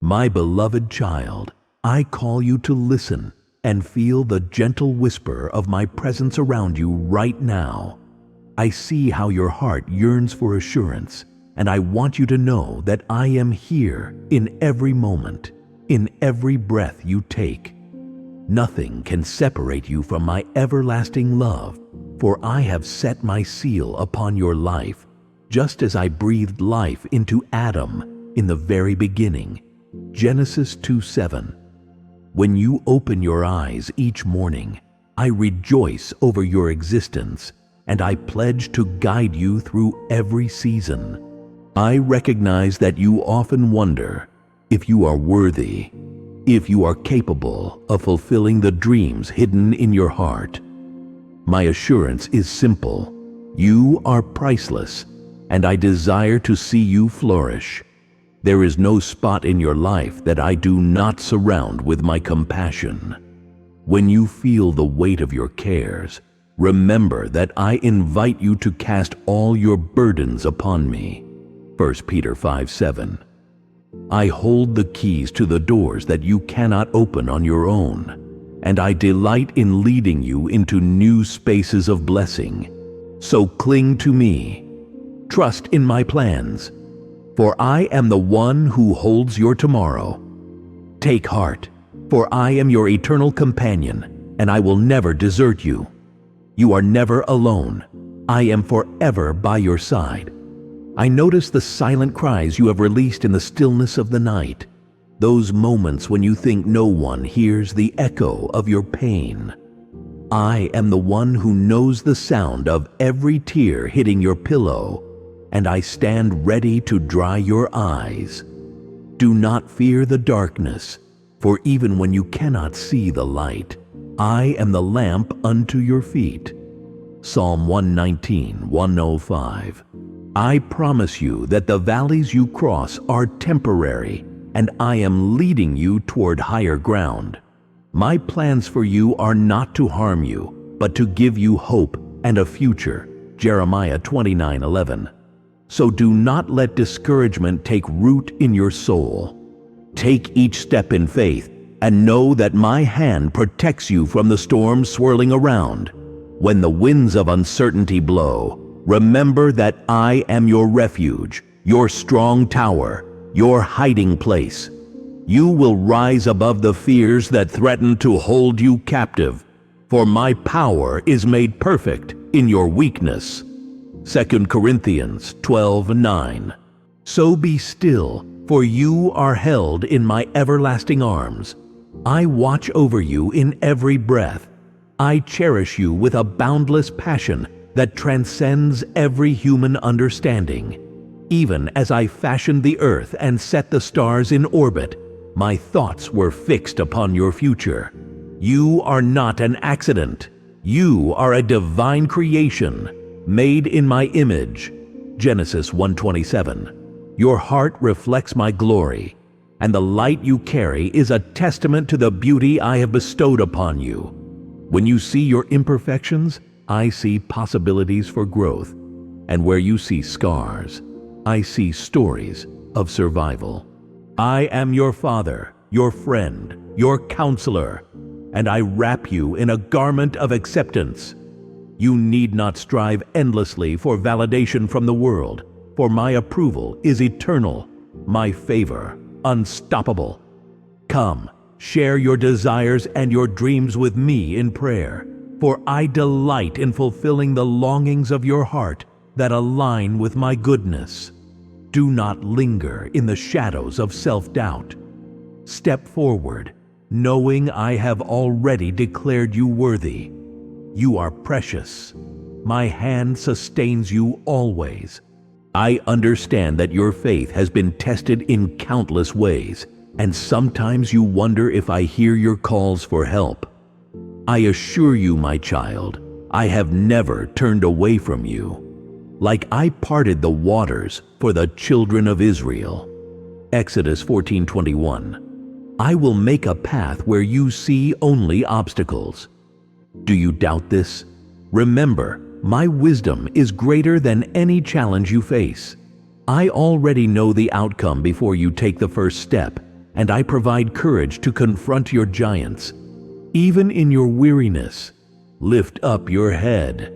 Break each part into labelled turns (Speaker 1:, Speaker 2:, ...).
Speaker 1: My beloved child, I call you to listen and feel the gentle whisper of my presence around you right now. I see how your heart yearns for assurance, and I want you to know that I am here in every moment, in every breath you take. Nothing can separate you from my everlasting love, for I have set my seal upon your life, just as I breathed life into Adam in the very beginning. Genesis 2:7. When you open your eyes each morning, I rejoice over your existence, and I pledge to guide you through every season. I recognize that you often wonder if you are worthy, if you are capable of fulfilling the dreams hidden in your heart. My assurance is simple. You are priceless, and I desire to see you flourish. There is no spot in your life that I do not surround with my compassion. When you feel the weight of your cares, remember that I invite you to cast all your burdens upon me. 1 Peter 5:7. I hold the keys to the doors that you cannot open on your own, and I delight in leading you into new spaces of blessing. So cling to me. Trust in my plans, for I am the one who holds your tomorrow. Take heart, for I am your eternal companion, and I will never desert you. You are never alone. I am forever by your side. I notice the silent cries you have released in the stillness of the night, those moments when you think no one hears the echo of your pain. I am the one who knows the sound of every tear hitting your pillow, and I stand ready to dry your eyes. Do not fear the darkness, for even when you cannot see the light, I am the lamp unto your feet. Psalm 119:105. I promise you that the valleys you cross are temporary, and I am leading you toward higher ground. My plans for you are not to harm you, but to give you hope and a future. Jeremiah 29:11. So do not let discouragement take root in your soul. Take each step in faith and know that my hand protects you from the storms swirling around. When the winds of uncertainty blow, remember that I am your refuge, your strong tower, your hiding place. You will rise above the fears that threaten to hold you captive, for my power is made perfect in your weakness. 2 Corinthians 12:9. So be still, for you are held in my everlasting arms. I watch over you in every breath. I cherish you with a boundless passion that transcends every human understanding. Even as I fashioned the earth and set the stars in orbit, my thoughts were fixed upon your future. You are not an accident. You are a divine creation, made in my image. Genesis 1:27. Your heart reflects my glory, and the light you carry is a testament to the beauty I have bestowed upon you. When you see your imperfections, I see possibilities for growth, and where you see scars, I see stories of survival. I am your Father, your friend, your counselor, and I wrap you in a garment of acceptance. You need not strive endlessly for validation from the world, for my approval is eternal, my favor unstoppable. Come, share your desires and your dreams with me in prayer, for I delight in fulfilling the longings of your heart that align with my goodness. Do not linger in the shadows of self-doubt. Step forward, knowing I have already declared you worthy. You are precious. My hand sustains you always. I understand that your faith has been tested in countless ways, and sometimes you wonder if I hear your calls for help. I assure you, my child, I have never turned away from you. Like I parted the waters for the children of Israel. Exodus 14:21. I will make a path where you see only obstacles. Do you doubt this? Remember, my wisdom is greater than any challenge you face. I already know the outcome before you take the first step, and I provide courage to confront your giants. Even in your weariness, lift up your head,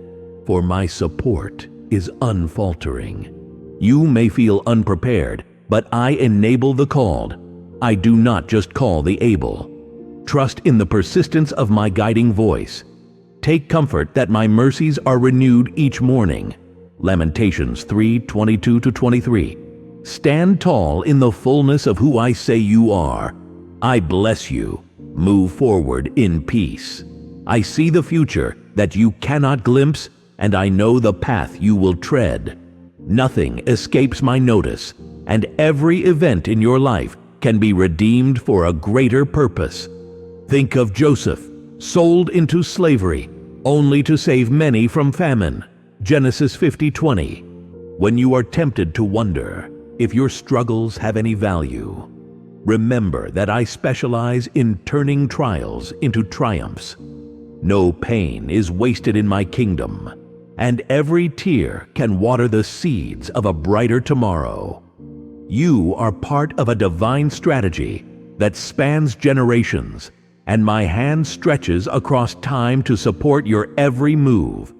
Speaker 1: for my support is unfaltering. You may feel unprepared, but I enable the called. I do not just call the able. Trust in the persistence of my guiding voice. Take comfort that my mercies are renewed each morning. Lamentations 3:22-23. Stand tall in the fullness of who I say you are. I bless you. Move forward in peace. I see the future that you cannot glimpse, and I know the path you will tread. Nothing escapes my notice, and every event in your life can be redeemed for a greater purpose. Think of Joseph, sold into slavery, only to save many from famine. Genesis 50:20. When you are tempted to wonder if your struggles have any value, remember that I specialize in turning trials into triumphs. No pain is wasted in my kingdom, and every tear can water the seeds of a brighter tomorrow. You are part of a divine strategy that spans generations, and my hand stretches across time to support your every move.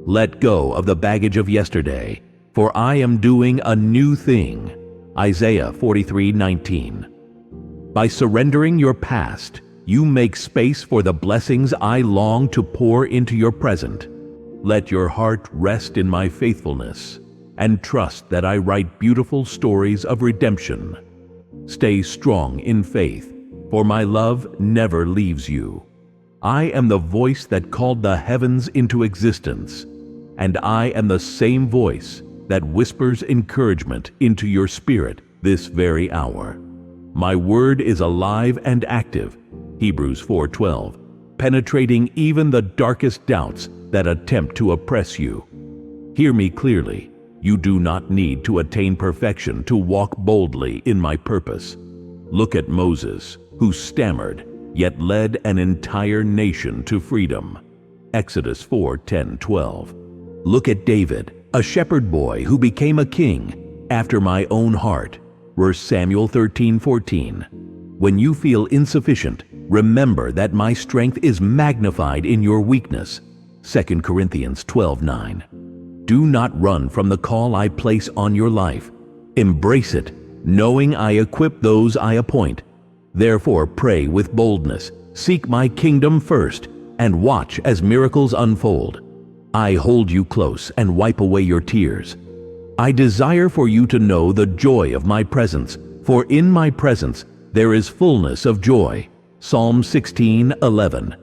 Speaker 1: Let go of the baggage of yesterday, for I am doing a new thing. Isaiah 43:19. By surrendering your past, you make space for the blessings I long to pour into your present. Let your heart rest in my faithfulness, and trust that I write beautiful stories of redemption. Stay strong in faith, for my love never leaves you. I am the voice that called the heavens into existence, and I am the same voice that whispers encouragement into your spirit this very hour. My word is alive and active, Hebrews 4:12, penetrating even the darkest doubts that attempt to oppress you. Hear me clearly. You do not need to attain perfection to walk boldly in my purpose. Look at Moses, who stammered, yet led an entire nation to freedom. Exodus 4:10-12. Look at David, a shepherd boy who became a king after my own heart. 1 Samuel 13:14. When you feel insufficient, remember that my strength is magnified in your weakness. 2 Corinthians 12:9. Do not run from the call I place on your life. Embrace it, knowing I equip those I appoint. Therefore pray with boldness, seek my kingdom first, and watch as miracles unfold. I hold you close and wipe away your tears. I desire for you to know the joy of my presence, for in my presence there is fullness of joy. Psalm 16:11.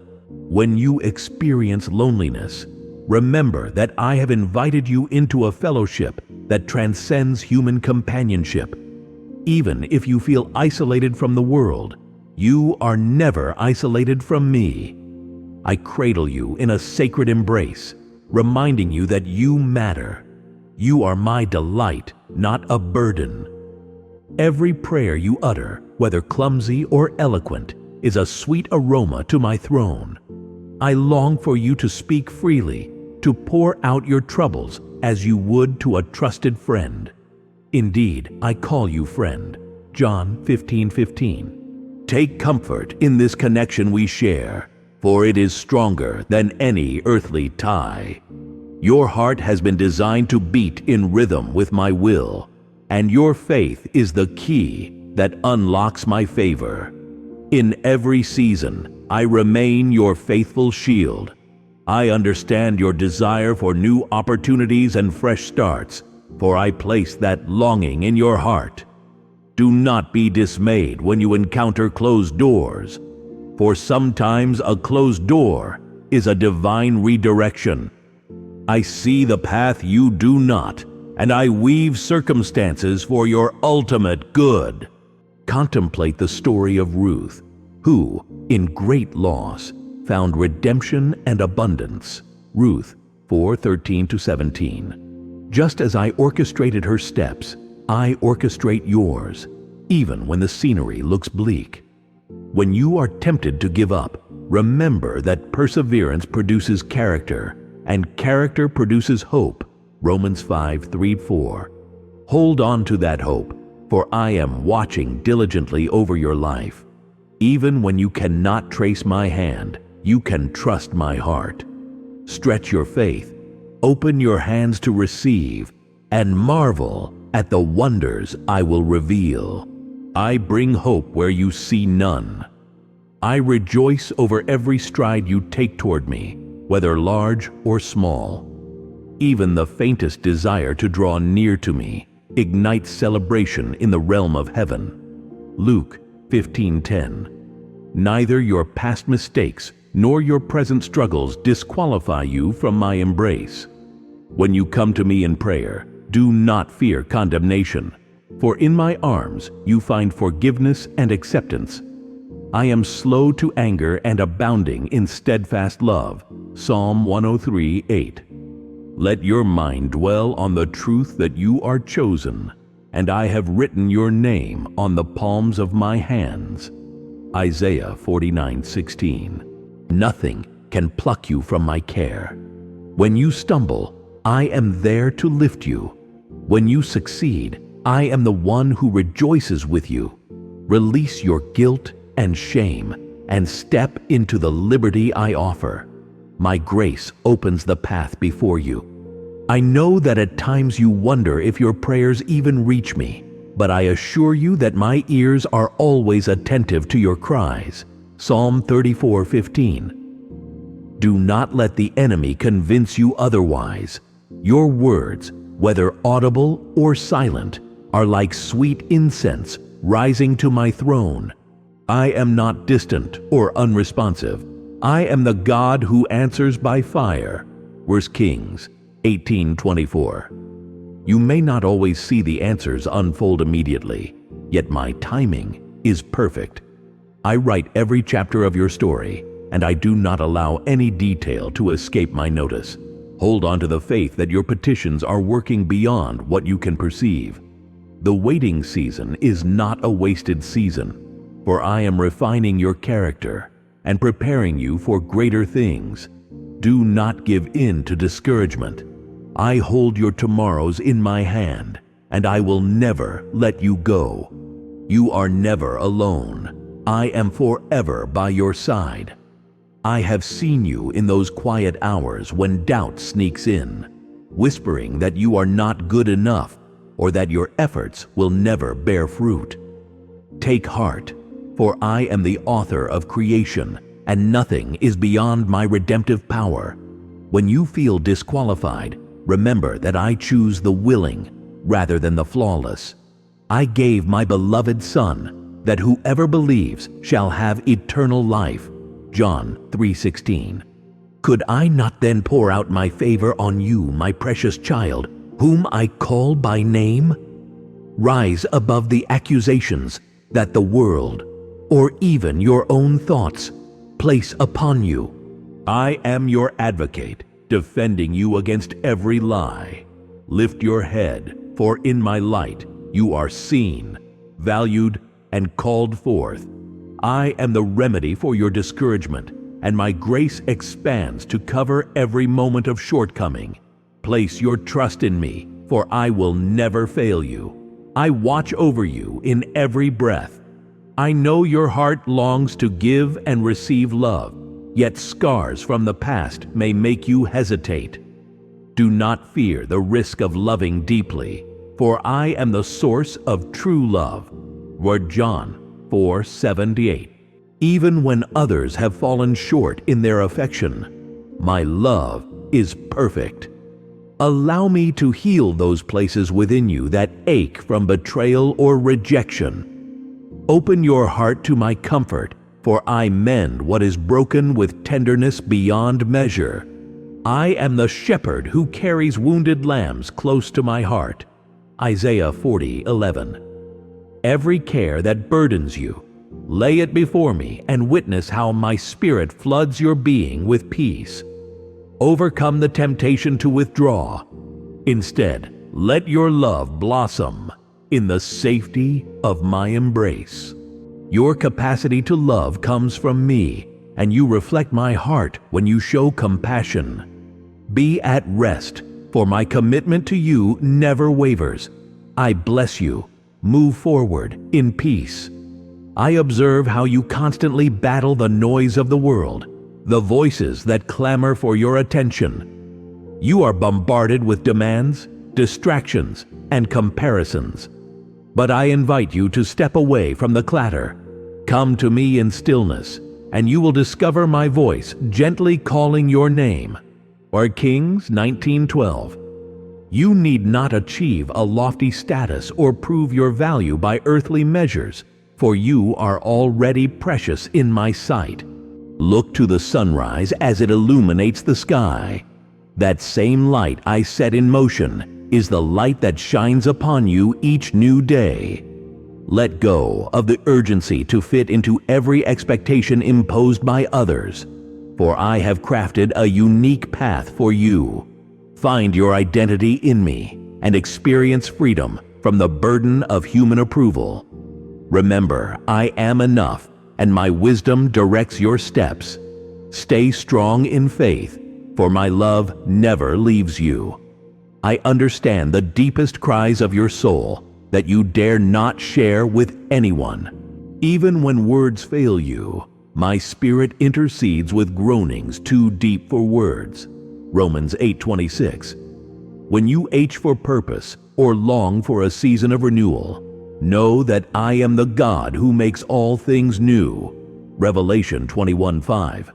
Speaker 1: When you experience loneliness, remember that I have invited you into a fellowship that transcends human companionship. Even if you feel isolated from the world, you are never isolated from me. I cradle you in a sacred embrace, reminding you that you matter. You are my delight, not a burden. Every prayer you utter, whether clumsy or eloquent, is a sweet aroma to my throne. I long for you to speak freely, to pour out your troubles as you would to a trusted friend. Indeed, I call you friend. John 15:15. Take comfort in this connection we share, for it is stronger than any earthly tie. Your heart has been designed to beat in rhythm with my will, and your faith is the key that unlocks my favor. In every season, I remain your faithful shield. I understand your desire for new opportunities and fresh starts, for I place that longing in your heart. Do not be dismayed when you encounter closed doors, for sometimes a closed door is a divine redirection. I see the path you do not, and I weave circumstances for your ultimate good. Contemplate the story of Ruth, who, in great loss, found redemption and abundance. Ruth 4:13-17. Just as I orchestrated her steps, I orchestrate yours, even when the scenery looks bleak. When you are tempted to give up, remember that perseverance produces character, and character produces hope. Romans 5:3-4. Hold on to that hope, for I am watching diligently over your life. Even when you cannot trace my hand, you can trust my heart. Stretch your faith, open your hands to receive, and marvel at the wonders I will reveal. I bring hope where you see none. I rejoice over every stride you take toward me, whether large or small. Even the faintest desire to draw near to me ignites celebration in the realm of heaven. Luke 15:10. Neither your past mistakes nor your present struggles disqualify you from my embrace. When you come to me in prayer, do not fear condemnation, for in my arms you find forgiveness and acceptance. I am slow to anger and abounding in steadfast love. Psalm 103:8. Let your mind dwell on the truth that you are chosen, and I have written your name on the palms of my hands. Isaiah 49:16. Nothing can pluck you from my care. When you stumble, I am there to lift you. When you succeed, I am the one who rejoices with you. Release your guilt and shame and step into the liberty I offer. My grace opens the path before you. I know that at times you wonder if your prayers even reach me, but I assure you that my ears are always attentive to your cries. Psalm 34:15. Do not let the enemy convince you otherwise. Your words, whether audible or silent, are like sweet incense rising to my throne. I am not distant or unresponsive. I am the God who answers by fire. 1 Kings 18:24. You may not always see the answers unfold immediately, yet my timing is perfect. I write every chapter of your story, and I do not allow any detail to escape my notice. Hold on to the faith that your petitions are working beyond what you can perceive. The waiting season is not a wasted season, for I am refining your character and preparing you for greater things. Do not give in to discouragement. I hold your tomorrows in my hand, and I will never let you go. You are never alone. I am forever by your side. I have seen you in those quiet hours when doubt sneaks in, whispering that you are not good enough or that your efforts will never bear fruit. Take heart, for I am the author of creation, and nothing is beyond my redemptive power. When you feel disqualified, remember that I choose the willing rather than the flawless. I gave my beloved Son, that whoever believes shall have eternal life. John 3:16. Could I not then pour out my favor on you, my precious child, whom I call by name? Rise above the accusations that the world, or even your own thoughts, place upon you. I am your advocate, defending you against every lie. Lift your head, for in my light you are seen, valued, and called forth. I am the remedy for your discouragement, and my grace expands to cover every moment of shortcoming. Place your trust in me, for I will never fail you. I watch over you in every breath. I know your heart longs to give and receive love, yet scars from the past may make you hesitate. Do not fear the risk of loving deeply, for I am the source of true love. Word John 4:78. Even when others have fallen short in their affection, my love is perfect. Allow me to heal those places within you that ache from betrayal or rejection. Open your heart to my comfort, for I mend what is broken with tenderness beyond measure. I am the shepherd who carries wounded lambs close to my heart. Isaiah 40:11. Every care that burdens you, lay it before me and witness how my spirit floods your being with peace. Overcome the temptation to withdraw. Instead, let your love blossom in the safety of my embrace. Your capacity to love comes from me, and you reflect my heart when you show compassion. Be at rest, for my commitment to you never wavers. I bless you, move forward in peace. I observe how you constantly battle the noise of the world, the voices that clamor for your attention. You are bombarded with demands, distractions, and comparisons. But I invite you to step away from the clatter. Come to me in stillness, and you will discover my voice gently calling your name. Or Kings 19:12. You need not achieve a lofty status or prove your value by earthly measures, for you are already precious in my sight. Look to the sunrise as it illuminates the sky. That same light I set in motion is the light that shines upon you each new day. Let go of the urgency to fit into every expectation imposed by others, for I have crafted a unique path for you. Find your identity in me and experience freedom from the burden of human approval. Remember, I am enough, and my wisdom directs your steps. Stay strong in faith, for my love never leaves you. I understand the deepest cries of your soul that you dare not share with anyone. Even when words fail you, my spirit intercedes with groanings too deep for words. Romans 8:26. When you ache for purpose or long for a season of renewal, know that I am the God who makes all things new. Revelation 21:5.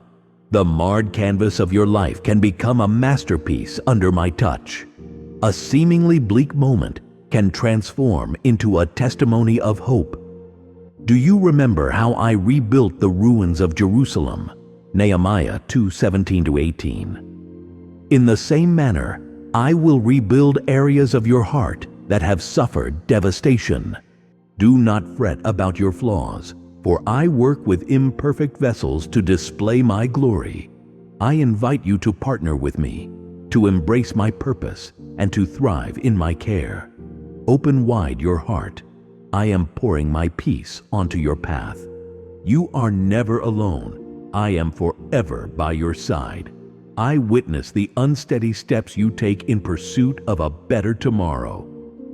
Speaker 1: The marred canvas of your life can become a masterpiece under my touch. A seemingly bleak moment can transform into a testimony of hope. Do you remember how I rebuilt the ruins of Jerusalem? Nehemiah 2:17-18. In the same manner, I will rebuild areas of your heart that have suffered devastation. Do not fret about your flaws, for I work with imperfect vessels to display my glory. I invite you to partner with me, to embrace my purpose, and to thrive in my care. Open wide your heart. I am pouring my peace onto your path. You are never alone. I am forever by your side. I witness the unsteady steps you take in pursuit of a better tomorrow.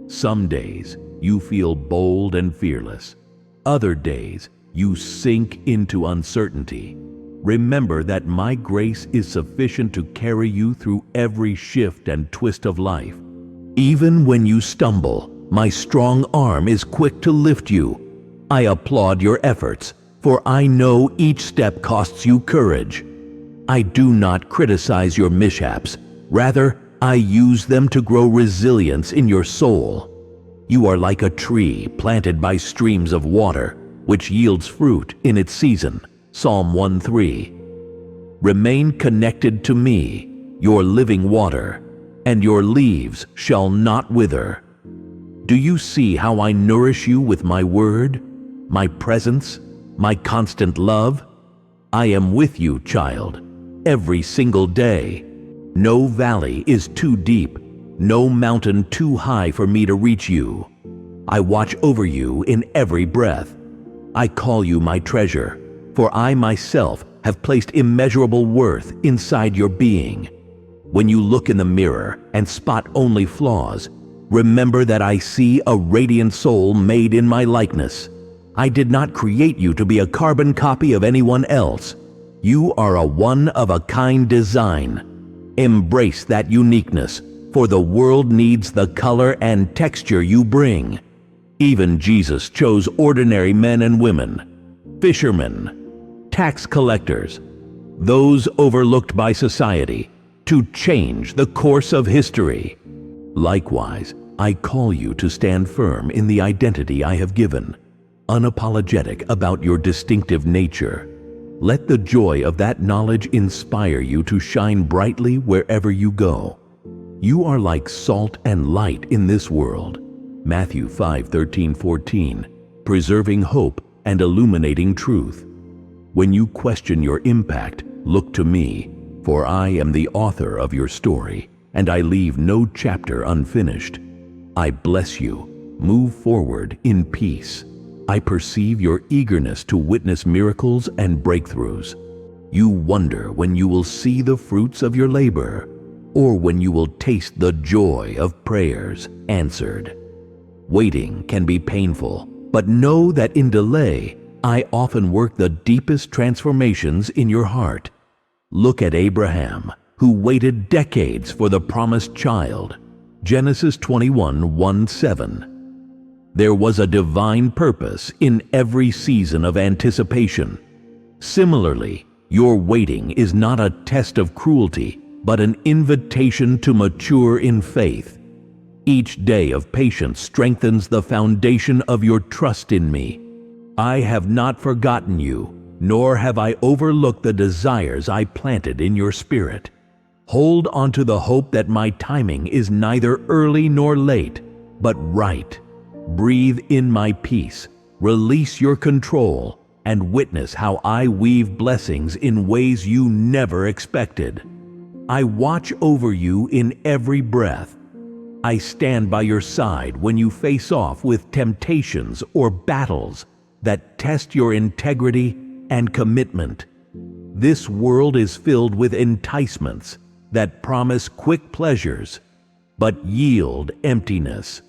Speaker 1: Some days you feel bold and fearless. Other days you sink into uncertainty. Remember that my grace is sufficient to carry you through every shift and twist of life. Even when you stumble, my strong arm is quick to lift you. I applaud your efforts, for I know each step costs you courage. I do not criticize your mishaps. Rather, I use them to grow resilience in your soul. You are like a tree planted by streams of water, which yields fruit in its season. Psalm 1:3. Remain connected to me, your living water, and your leaves shall not wither. Do you see how I nourish you with my word, my presence, my constant love? I am with you, child, every single day. No valley is too deep, no mountain too high for me to reach you. I watch over you in every breath. I call you my treasure, for I myself have placed immeasurable worth inside your being. When you look in the mirror and spot only flaws, remember that I see a radiant soul made in my likeness. I did not create you to be a carbon copy of anyone else. You are a one-of-a-kind design. Embrace that uniqueness, for the world needs the color and texture you bring. Even Jesus chose ordinary men and women, fishermen, tax collectors, those overlooked by society, to change the course of history. Likewise, I call you to stand firm in the identity I have given, unapologetic about your distinctive nature. Let the joy of that knowledge inspire you to shine brightly wherever you go. You are like salt and light in this world. Matthew 5:13-14, preserving hope and illuminating truth. When you question your impact, look to me, for I am the author of your story, and I leave no chapter unfinished. I bless you. Move forward in peace. I perceive your eagerness to witness miracles and breakthroughs. You wonder when you will see the fruits of your labor, or when you will taste the joy of prayers answered. Waiting can be painful, but know that in delay, I often work the deepest transformations in your heart. Look at Abraham, who waited decades for the promised child. Genesis 21:1-7. There was a divine purpose in every season of anticipation. Similarly, your waiting is not a test of cruelty, but an invitation to mature in faith. Each day of patience strengthens the foundation of your trust in me. I have not forgotten you, nor have I overlooked the desires I planted in your spirit. Hold on to the hope that my timing is neither early nor late, but right. Breathe in my peace, release your control, and witness how I weave blessings in ways you never expected. I watch over you in every breath. I stand by your side when you face off with temptations or battles that test your integrity and commitment. This world is filled with enticements that promise quick pleasures, but yield emptiness.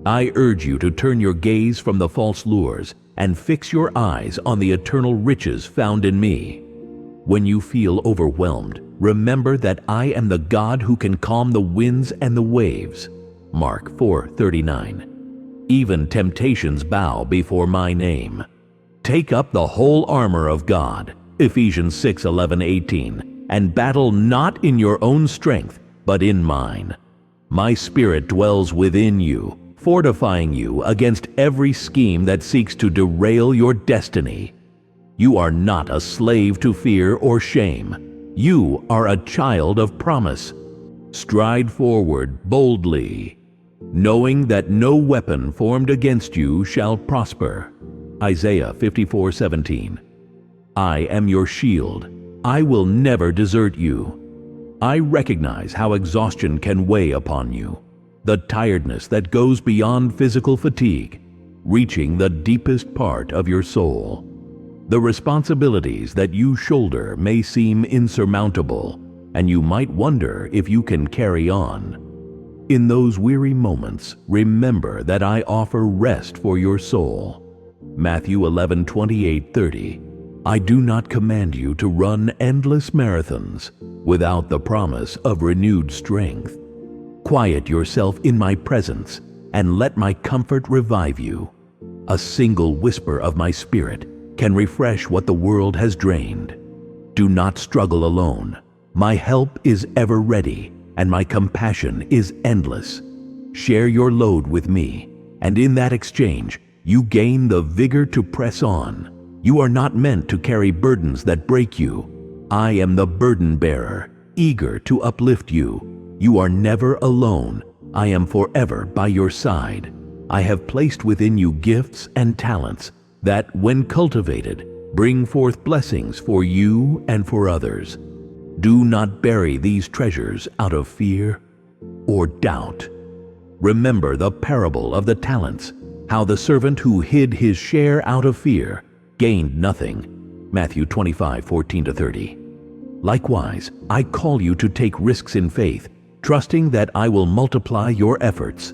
Speaker 1: I urge you to turn your gaze from the false lures and fix your eyes on the eternal riches found in me. When you feel overwhelmed, remember that I am the God who can calm the winds and the waves. Mark 4:39. Even temptations bow before my name. Take up the whole armor of God, Ephesians 6:11-18, and battle not in your own strength, but in mine. My Spirit dwells within you, fortifying you against every scheme that seeks to derail your destiny. You are not a slave to fear or shame. You are a child of promise. Stride forward boldly, knowing that no weapon formed against you shall prosper. Isaiah 54:17. I am your shield. I will never desert you. I recognize how exhaustion can weigh upon you, the tiredness that goes beyond physical fatigue, reaching the deepest part of your soul. The responsibilities that you shoulder may seem insurmountable, and you might wonder if you can carry on. In those weary moments, remember that I offer rest for your soul. Matthew 11:28-30. I do not command you to run endless marathons without the promise of renewed strength. Quiet yourself in my presence and let my comfort revive you. A single whisper of my spirit can refresh what the world has drained. Do not struggle alone. My help is ever ready, and my compassion is endless. Share your load with me, and in that exchange, you gain the vigor to press on. You are not meant to carry burdens that break you. I am the burden bearer, eager to uplift you. You are never alone. I am forever by your side. I have placed within you gifts and talents that, when cultivated, bring forth blessings for you and for others. Do not bury these treasures out of fear or doubt. Remember the parable of the talents, how the servant who hid his share out of fear gained nothing. Matthew 25:14-30. Likewise, I call you to take risks in faith, trusting that I will multiply your efforts.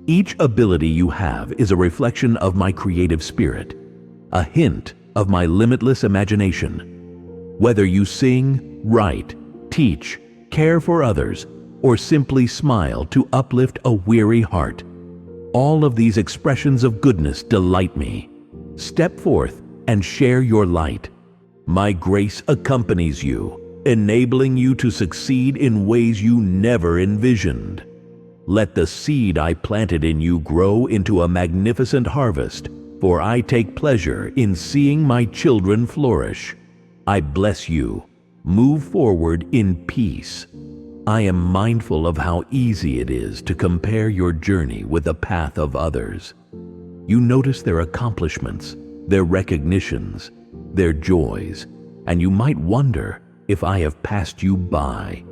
Speaker 1: Each ability you have is a reflection of my creative spirit, a hint of my limitless imagination. Whether you sing, write, teach, care for others, or simply smile to uplift a weary heart, all of these expressions of goodness delight me. Step forth and share your light. My grace accompanies you, enabling you to succeed in ways you never envisioned. Let the seed I planted in you grow into a magnificent harvest, for I take pleasure in seeing my children flourish. I bless you. Move forward in peace. I am mindful of how easy it is to compare your journey with the path of others. You notice their accomplishments, their recognitions, their joys, and you might wonder if I have passed you by.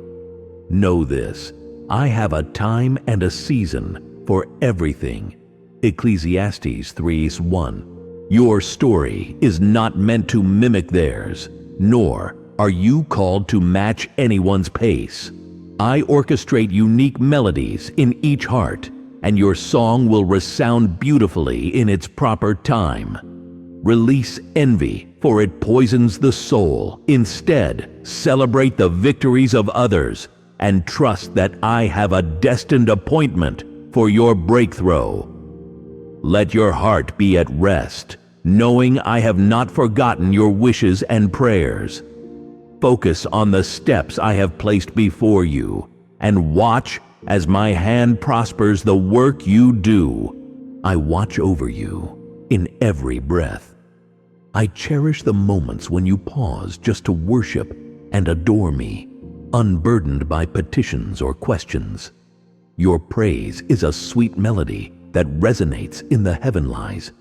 Speaker 1: Know this, I have a time and a season for everything. Ecclesiastes 3:1. Your story is not meant to mimic theirs, nor are you called to match anyone's pace. I orchestrate unique melodies in each heart, and your song will resound beautifully in its proper time. Release envy, for it poisons the soul. Instead, celebrate the victories of others and trust that I have a destined appointment for your breakthrough. Let your heart be at rest, knowing I have not forgotten your wishes and prayers. Focus on the steps I have placed before you, and watch as my hand prospers the work you do. I watch over you in every breath. I cherish the moments when you pause just to worship and adore me, unburdened by petitions or questions. Your praise is a sweet melody that resonates in the heavenlies.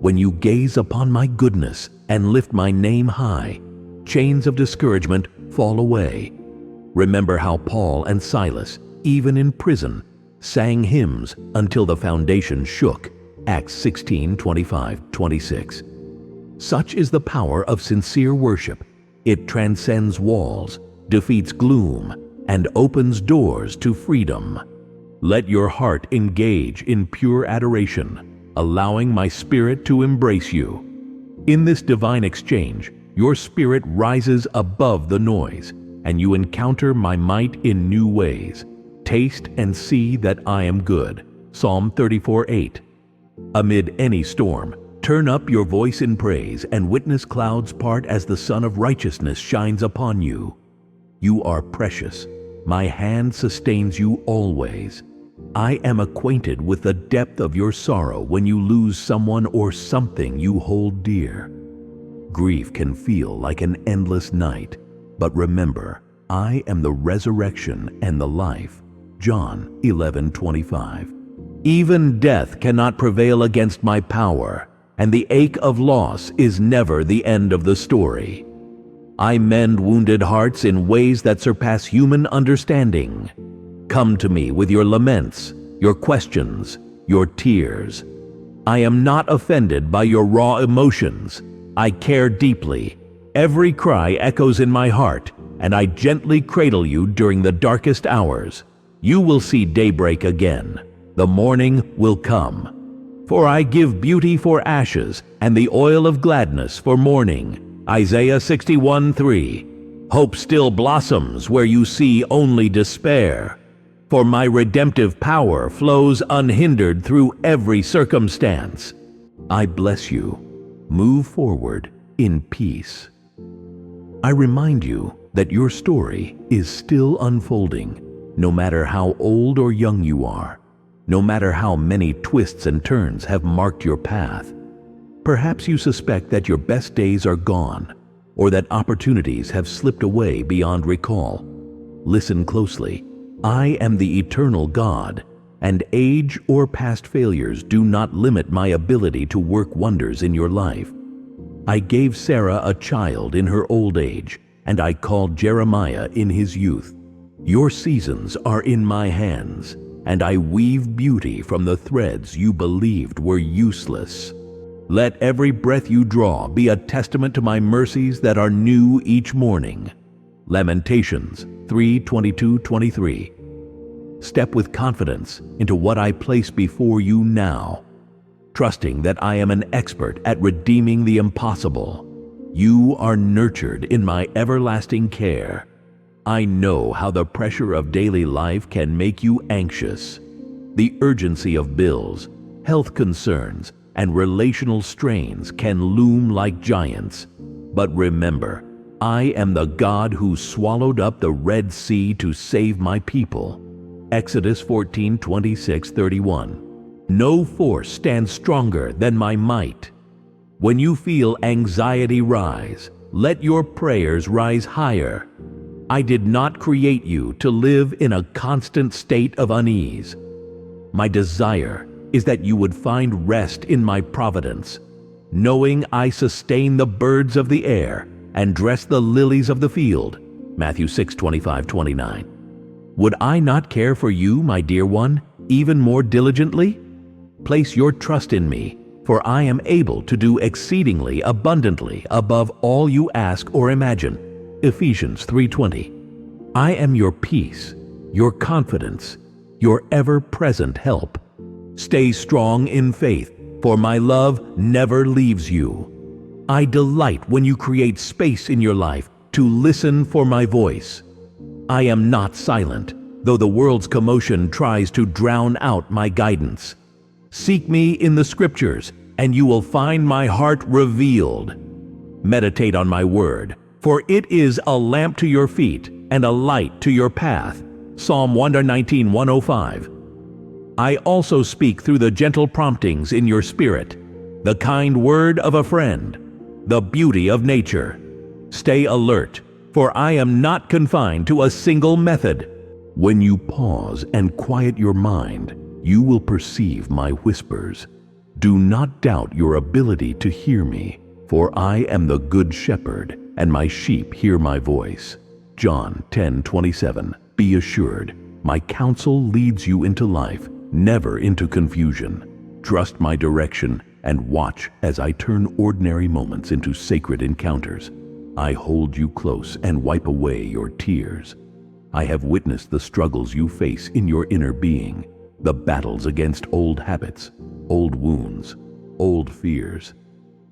Speaker 1: When you gaze upon my goodness and lift my name high, chains of discouragement fall away. Remember how Paul and Silas, even in prison, sang hymns until the foundation shook. Acts 16:25-26. Such is the power of sincere worship. It transcends walls, defeats gloom, and opens doors to freedom. Let your heart engage in pure adoration, allowing my spirit to embrace you. In this divine exchange, your spirit rises above the noise, and you encounter my might in new ways. Taste and see that I am good. Psalm 34:8. Amid any storm, turn up your voice in praise and witness clouds part as the sun of righteousness shines upon you. You are precious. My hand sustains you always. I am acquainted with the depth of your sorrow when you lose someone or something you hold dear. Grief can feel like an endless night, but remember, I am the resurrection and the life. John 11:25. Even death cannot prevail against my power, and the ache of loss is never the end of the story. I mend wounded hearts in ways that surpass human understanding. Come to me with your laments, your questions, your tears. I am not offended by your raw emotions. I care deeply. Every cry echoes in my heart, and I gently cradle you during the darkest hours. You will see daybreak again. The morning will come. For I give beauty for ashes and the oil of gladness for mourning. Isaiah 61:3. Hope still blossoms where you see only despair. For my redemptive power flows unhindered through every circumstance. I bless you. Move forward in peace. I remind you that your story is still unfolding, no matter how old or young you are, no matter how many twists and turns have marked your path. Perhaps you suspect that your best days are gone, or that opportunities have slipped away beyond recall. Listen closely. I am the eternal God, and age or past failures do not limit my ability to work wonders in your life. I gave Sarah a child in her old age, and I called Jeremiah in his youth. Your seasons are in my hands, and I weave beauty from the threads you believed were useless. Let every breath you draw be a testament to my mercies that are new each morning. Lamentations 3:22-23. Step with confidence into what I place before you now, trusting that I am an expert at redeeming the impossible. You are nurtured in my everlasting care. I know how the pressure of daily life can make you anxious. The urgency of bills, health concerns, and relational strains can loom like giants. But remember, I am the God who swallowed up the Red Sea to save my people. Exodus 14:26-31. No force stands stronger than my might. When you feel anxiety rise, let your prayers rise higher. I did not create you to live in a constant state of unease. My desire is that you would find rest in my providence, knowing I sustain the birds of the air and dress the lilies of the field. Matthew 6:25-29. Would I not care for you, my dear one, even more diligently? Place your trust in me, for I am able to do exceedingly abundantly above all you ask or imagine. Ephesians 3:20. I am your peace, your confidence, your ever-present help. Stay strong in faith, for my love never leaves you. I delight when you create space in your life to listen for my voice. I am not silent, though the world's commotion tries to drown out my guidance. Seek me in the scriptures, and you will find my heart revealed. Meditate on my word, for it is a lamp to your feet and a light to your path. Psalm 119:105. I also speak through the gentle promptings in your spirit, the kind word of a friend, the beauty of nature. Stay alert, for I am not confined to a single method. When you pause and quiet your mind, you will perceive my whispers. Do not doubt your ability to hear me, for I am the good shepherd, and my sheep hear my voice. John 10:27. Be assured, my counsel leads you into life, never into confusion. Trust my direction and watch as I turn ordinary moments into sacred encounters. I hold you close and wipe away your tears. I have witnessed the struggles you face in your inner being, the battles against old habits, old wounds, old fears.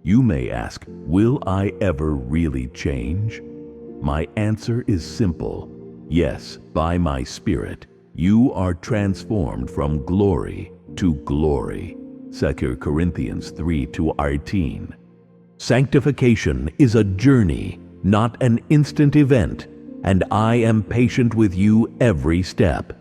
Speaker 1: You may ask, will I ever really change? My answer is simple. Yes, by my Spirit, you are transformed from glory to glory. 2 Corinthians 3:18. Sanctification is a journey, not an instant event, and I am patient with you every step.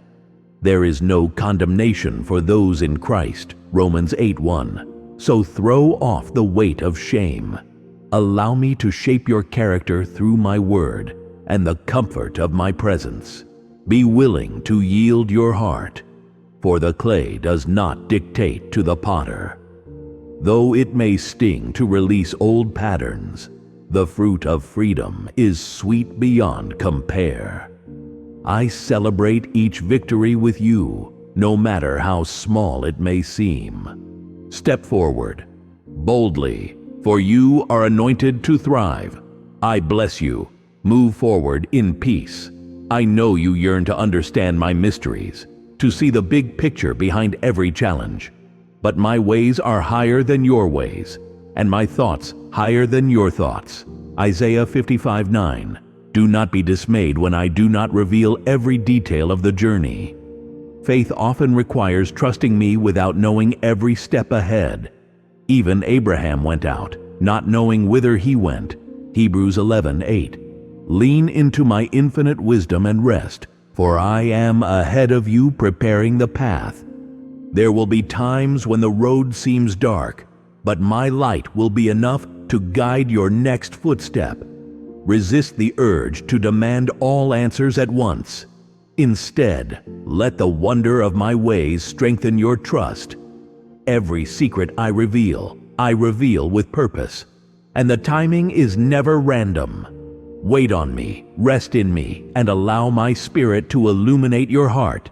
Speaker 1: There is no condemnation for those in Christ, Romans 8:1. So throw off the weight of shame. Allow me to shape your character through my word and the comfort of my presence. Be willing to yield your heart, for the clay does not dictate to the potter. Though it may sting to release old patterns, the fruit of freedom is sweet beyond compare. I celebrate each victory with you, no matter how small it may seem. Step forward, boldly, for you are anointed to thrive. I bless you. Move forward in peace. I know you yearn to understand my mysteries, to see the big picture behind every challenge. But my ways are higher than your ways, and my thoughts higher than your thoughts. Isaiah 55:9. Do not be dismayed when I do not reveal every detail of the journey. Faith often requires trusting me without knowing every step ahead. Even Abraham went out, not knowing whither he went. Hebrews 11:8. Lean into my infinite wisdom and rest, for I am ahead of you preparing the path. There will be times when the road seems dark, but my light will be enough to guide your next footstep. Resist the urge to demand all answers at once. Instead, let the wonder of my ways strengthen your trust. Every secret I reveal with purpose, and the timing is never random. Wait on me, rest in me, and allow my Spirit to illuminate your heart.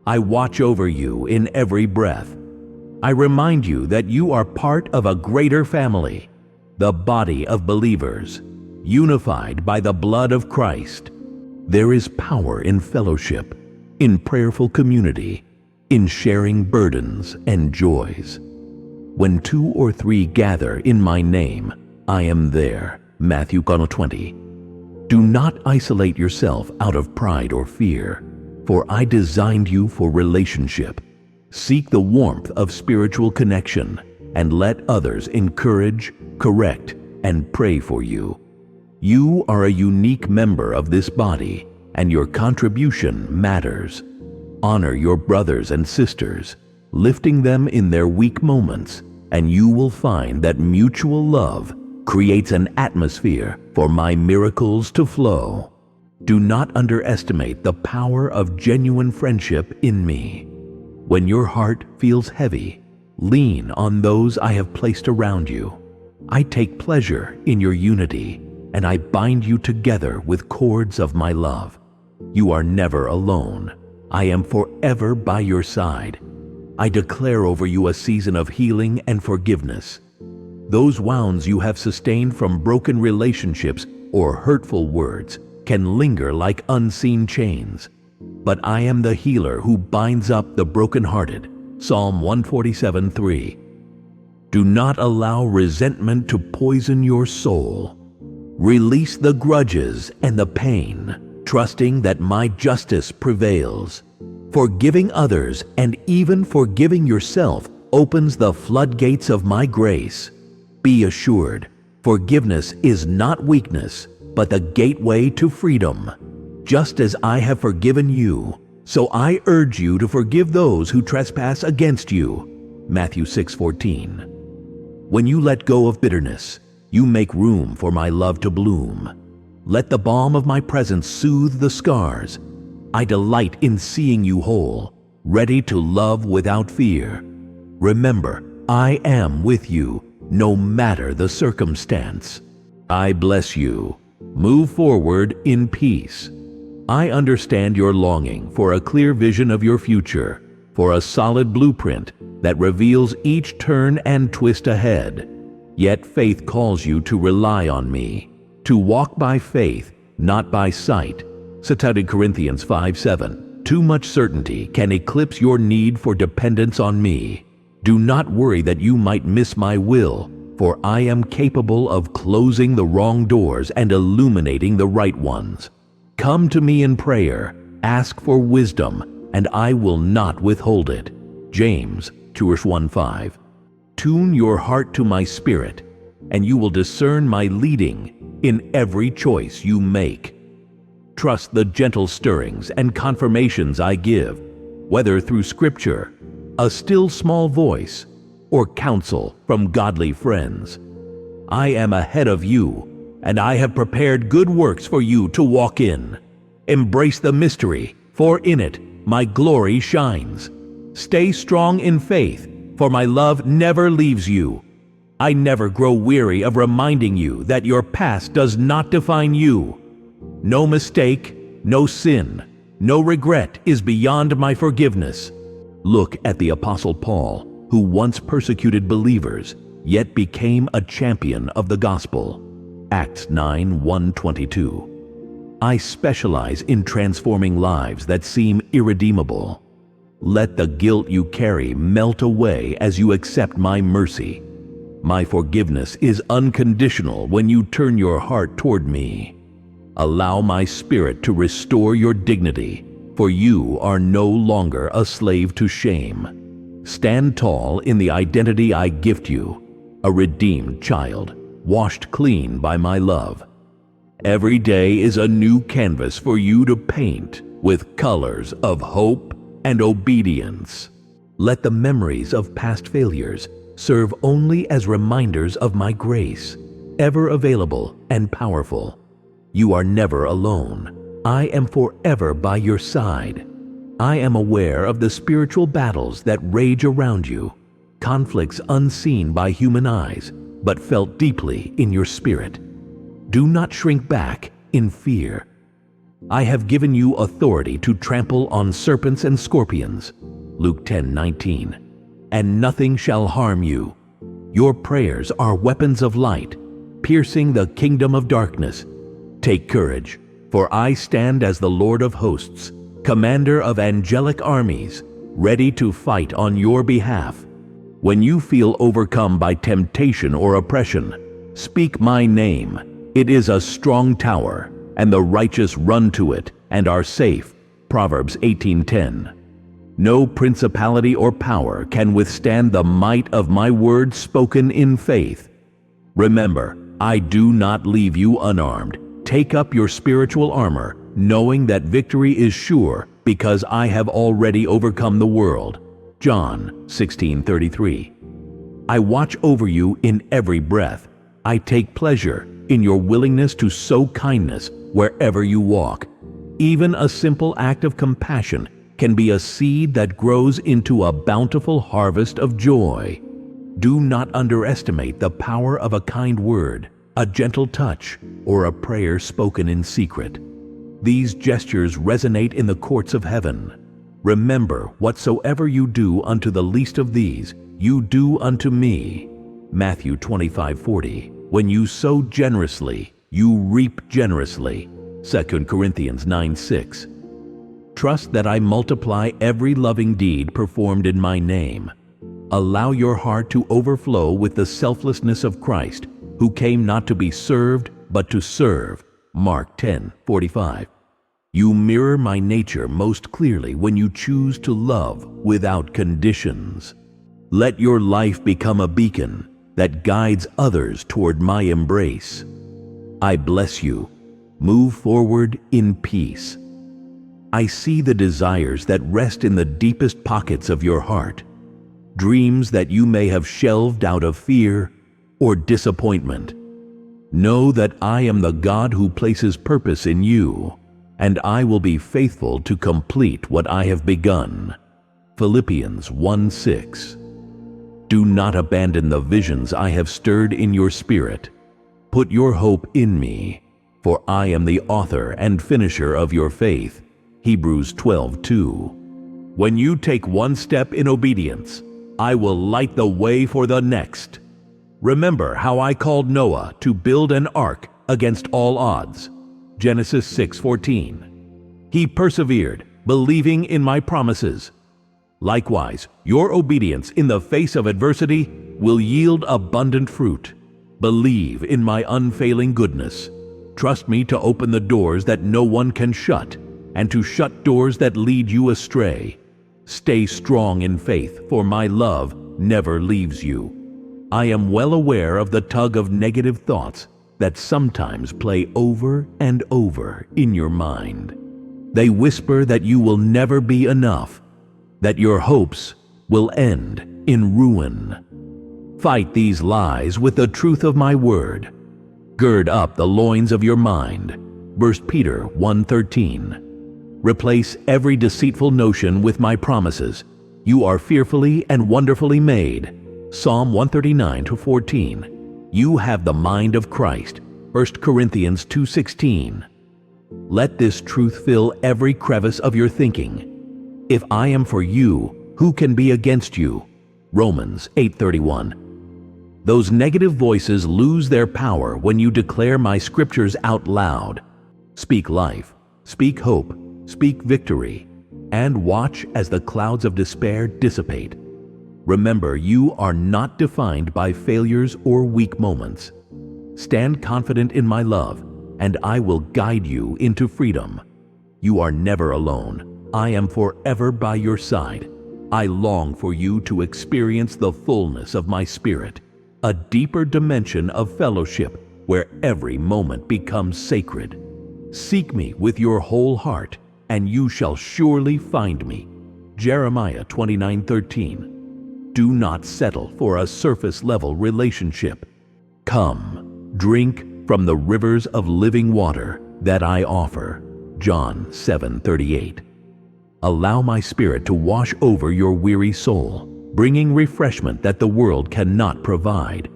Speaker 1: I watch over you in every breath. I remind you that you are part of a greater family, the body of believers, unified by the blood of Christ. There is power in fellowship, in prayerful community, in sharing burdens and joys. When 2 or 3 gather in my name, I am there. Matthew 20. Do not isolate yourself out of pride or fear, for I designed you for relationship. Seek the warmth of spiritual connection and let others encourage, correct, and pray for you. You are a unique member of this body, and your contribution matters. Honor your brothers and sisters, lifting them in their weak moments, and you will find that mutual love creates an atmosphere for my miracles to flow. Do not underestimate the power of genuine friendship in me. When your heart feels heavy, lean on those I have placed around you. I take pleasure in your unity, and I bind you together with cords of my love. You are never alone. I am forever by your side. I declare over you a season of healing and forgiveness. Those wounds you have sustained from broken relationships or hurtful words can linger like unseen chains. But I am the healer who binds up the brokenhearted, Psalm 147:3. Do not allow resentment to poison your soul. Release the grudges and the pain, trusting that my justice prevails. Forgiving others and even forgiving yourself opens the floodgates of my grace. Be assured, forgiveness is not weakness, but the gateway to freedom. Just as I have forgiven you, so I urge you to forgive those who trespass against you. Matthew 6:14. When you let go of bitterness, you make room for my love to bloom. Let the balm of my presence soothe the scars. I delight in seeing you whole, ready to love without fear. Remember, I am with you, no matter the circumstance. I bless you. Move forward in peace. I understand your longing for a clear vision of your future, for a solid blueprint that reveals each turn and twist ahead. Yet faith calls you to rely on me, to walk by faith, not by sight. 2 Corinthians 5:7. Too much certainty can eclipse your need for dependence on me. Do not worry that you might miss my will, for I am capable of closing the wrong doors and illuminating the right ones. Come to me in prayer, ask for wisdom, and I will not withhold it. James 1:5. Tune your heart to my spirit, and you will discern my leading in every choice you make. Trust the gentle stirrings and confirmations I give, whether through scripture, a still small voice, or counsel from godly friends. I am ahead of you, and I have prepared good works for you to walk in. Embrace the mystery, for in it my glory shines. Stay strong in faith, for my love never leaves you. I never grow weary of reminding you that your past does not define you. No mistake, no sin, no regret is beyond my forgiveness. Look at the Apostle Paul, who once persecuted believers, yet became a champion of the gospel. Acts 9:1-22. I specialize in transforming lives that seem irredeemable. Let the guilt you carry melt away as you accept my mercy. My forgiveness is unconditional when you turn your heart toward me. Allow my spirit to restore your dignity, for you are no longer a slave to shame. Stand tall in the identity I gift you, a redeemed child, washed clean by my love. Every day is a new canvas for you to paint with colors of hope and obedience. Let the memories of past failures serve only as reminders of my grace, ever available and powerful. You are never alone. I am forever by your side. I am aware of the spiritual battles that rage around you, conflicts unseen by human eyes, but felt deeply in your spirit. Do not shrink back in fear. I have given you authority to trample on serpents and scorpions, Luke 10:19, and nothing shall harm you. Your prayers are weapons of light, piercing the kingdom of darkness. Take courage, for I stand as the Lord of hosts, commander of angelic armies, ready to fight on your behalf. When you feel overcome by temptation or oppression, speak my name. It is a strong tower, and the righteous run to it and are safe. Proverbs 18:10. No principality or power can withstand the might of my word spoken in faith. Remember, I do not leave you unarmed. Take up your spiritual armor, knowing that victory is sure because I have already overcome the world. John 16:33. I watch over you in every breath. I take pleasure in your willingness to sow kindness wherever you walk. Even a simple act of compassion can be a seed that grows into a bountiful harvest of joy. Do not underestimate the power of a kind word, a gentle touch, or a prayer spoken in secret. These gestures resonate in the courts of heaven. Remember, whatsoever you do unto the least of these, you do unto me. Matthew 25:40. When you sow generously, you reap generously. 2 Corinthians 9:6. Trust that I multiply every loving deed performed in my name. Allow your heart to overflow with the selflessness of Christ, who came not to be served, but to serve. Mark 10:45. You mirror my nature most clearly when you choose to love without conditions. Let your life become a beacon that guides others toward my embrace. I bless you. Move forward in peace. I see the desires that rest in the deepest pockets of your heart, dreams that you may have shelved out of fear or disappointment. Know that I am the God who places purpose in you, and I will be faithful to complete what I have begun. Philippians 1:6. Do not abandon the visions I have stirred in your spirit. Put your hope in me, for I am the author and finisher of your faith. Hebrews 12:2. When you take one step in obedience, I will light the way for the next. Remember how I called Noah to build an ark against all odds. Genesis 6:14. He persevered, believing in my promises. Likewise, your obedience in the face of adversity will yield abundant fruit. Believe in my unfailing goodness. Trust me to open the doors that no one can shut, and to shut doors that lead you astray. Stay strong in faith, for my love never leaves you. I am well aware of the tug of negative thoughts that sometimes play over and over in your mind. They whisper that you will never be enough, that your hopes will end in ruin. Fight these lies with the truth of my word. Gird up the loins of your mind. 1 Peter 1:13. Replace every deceitful notion with my promises. You are fearfully and wonderfully made. Psalm 139:14. You have the mind of Christ. 1 Corinthians 2:16. Let this truth fill every crevice of your thinking. If I am for you, who can be against you? Romans 8:31. Those negative voices lose their power when you declare my scriptures out loud. Speak life, speak hope, speak victory, and watch as the clouds of despair dissipate. Remember, you are not defined by failures or weak moments. Stand confident in my love, and I will guide you into freedom. You are never alone. I am forever by your side. I long for you to experience the fullness of my spirit, a deeper dimension of fellowship where every moment becomes sacred. Seek me with your whole heart, and you shall surely find me. Jeremiah 29:13. Do not settle for a surface-level relationship. Come, drink from the rivers of living water that I offer. John 7:38. Allow my spirit to wash over your weary soul, bringing refreshment that the world cannot provide.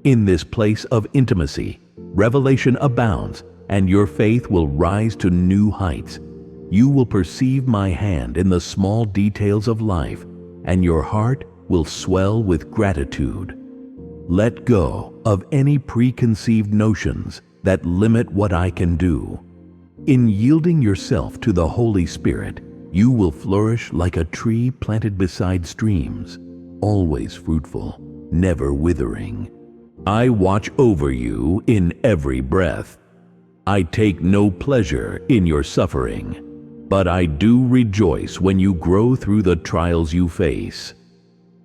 Speaker 1: In this place of intimacy, revelation abounds, and your faith will rise to new heights. You will perceive my hand in the small details of life, and your heart will swell with gratitude. Let go of any preconceived notions that limit what I can do. In yielding yourself to the Holy Spirit, you will flourish like a tree planted beside streams, always fruitful, never withering. I watch over you in every breath. I take no pleasure in your suffering, but I do rejoice when you grow through the trials you face.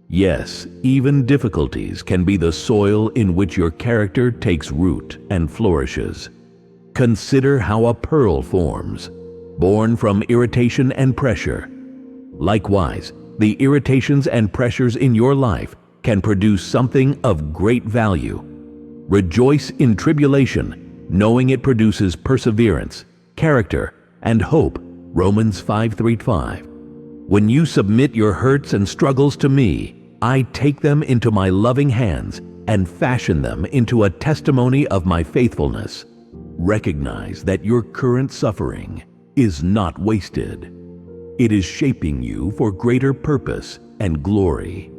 Speaker 1: Yes, even difficulties can be the soil in which your character takes root and flourishes. Consider how a pearl forms, born from irritation and pressure. Likewise, the irritations and pressures in your life can produce something of great value. Rejoice in tribulation, knowing it produces perseverance, character, and hope. Romans 5:3-5. When you submit your hurts and struggles to me, I take them into my loving hands and fashion them into a testimony of my faithfulness. Recognize that your current suffering is not wasted. It is shaping you for greater purpose and glory.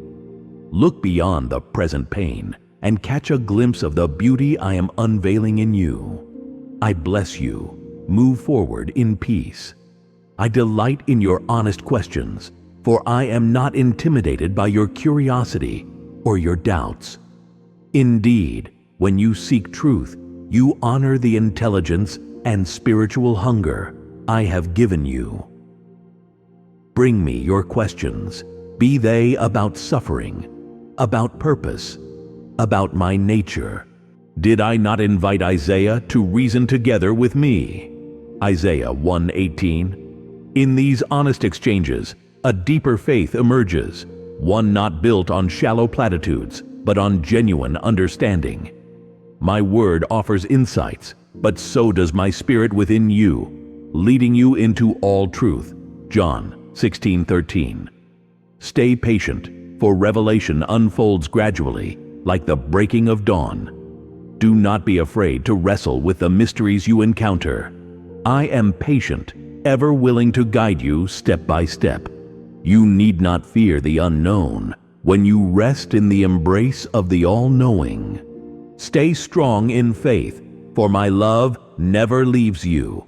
Speaker 1: Look beyond the present pain and catch a glimpse of the beauty I am unveiling in you. I bless you. Move forward in peace. I delight in your honest questions, for I am not intimidated by your curiosity or your doubts. Indeed, when you seek truth, you honor the intelligence and spiritual hunger I have given you. Bring me your questions, be they about suffering, about purpose, about my nature. Did I not invite Isaiah to reason together with me? Isaiah 1:18. In these honest exchanges, a deeper faith emerges, one not built on shallow platitudes, but on genuine understanding. My word offers insights, but so does my spirit within you, leading you into all truth. John 16:13. Stay patient, for revelation unfolds gradually, like the breaking of dawn. Do not be afraid to wrestle with the mysteries you encounter. I am patient, ever willing to guide you step by step. You need not fear the unknown when you rest in the embrace of the all-knowing. Stay strong in faith, for my love never leaves you.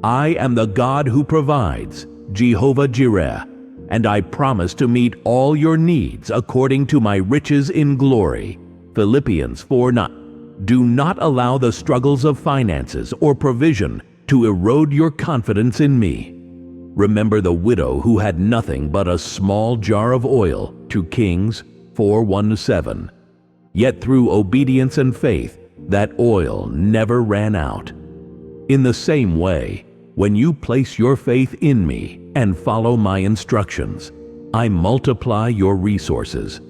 Speaker 1: I am the God who provides, Jehovah Jireh, and I promise to meet all your needs according to my riches in glory. Philippians 4:9. Do not allow the struggles of finances or provision to erode your confidence in me. Remember the widow who had nothing but a small jar of oil, 2 Kings 4:1-7. Yet through obedience and faith, that oil never ran out. In the same way, when you place your faith in me and follow my instructions, I multiply your resources.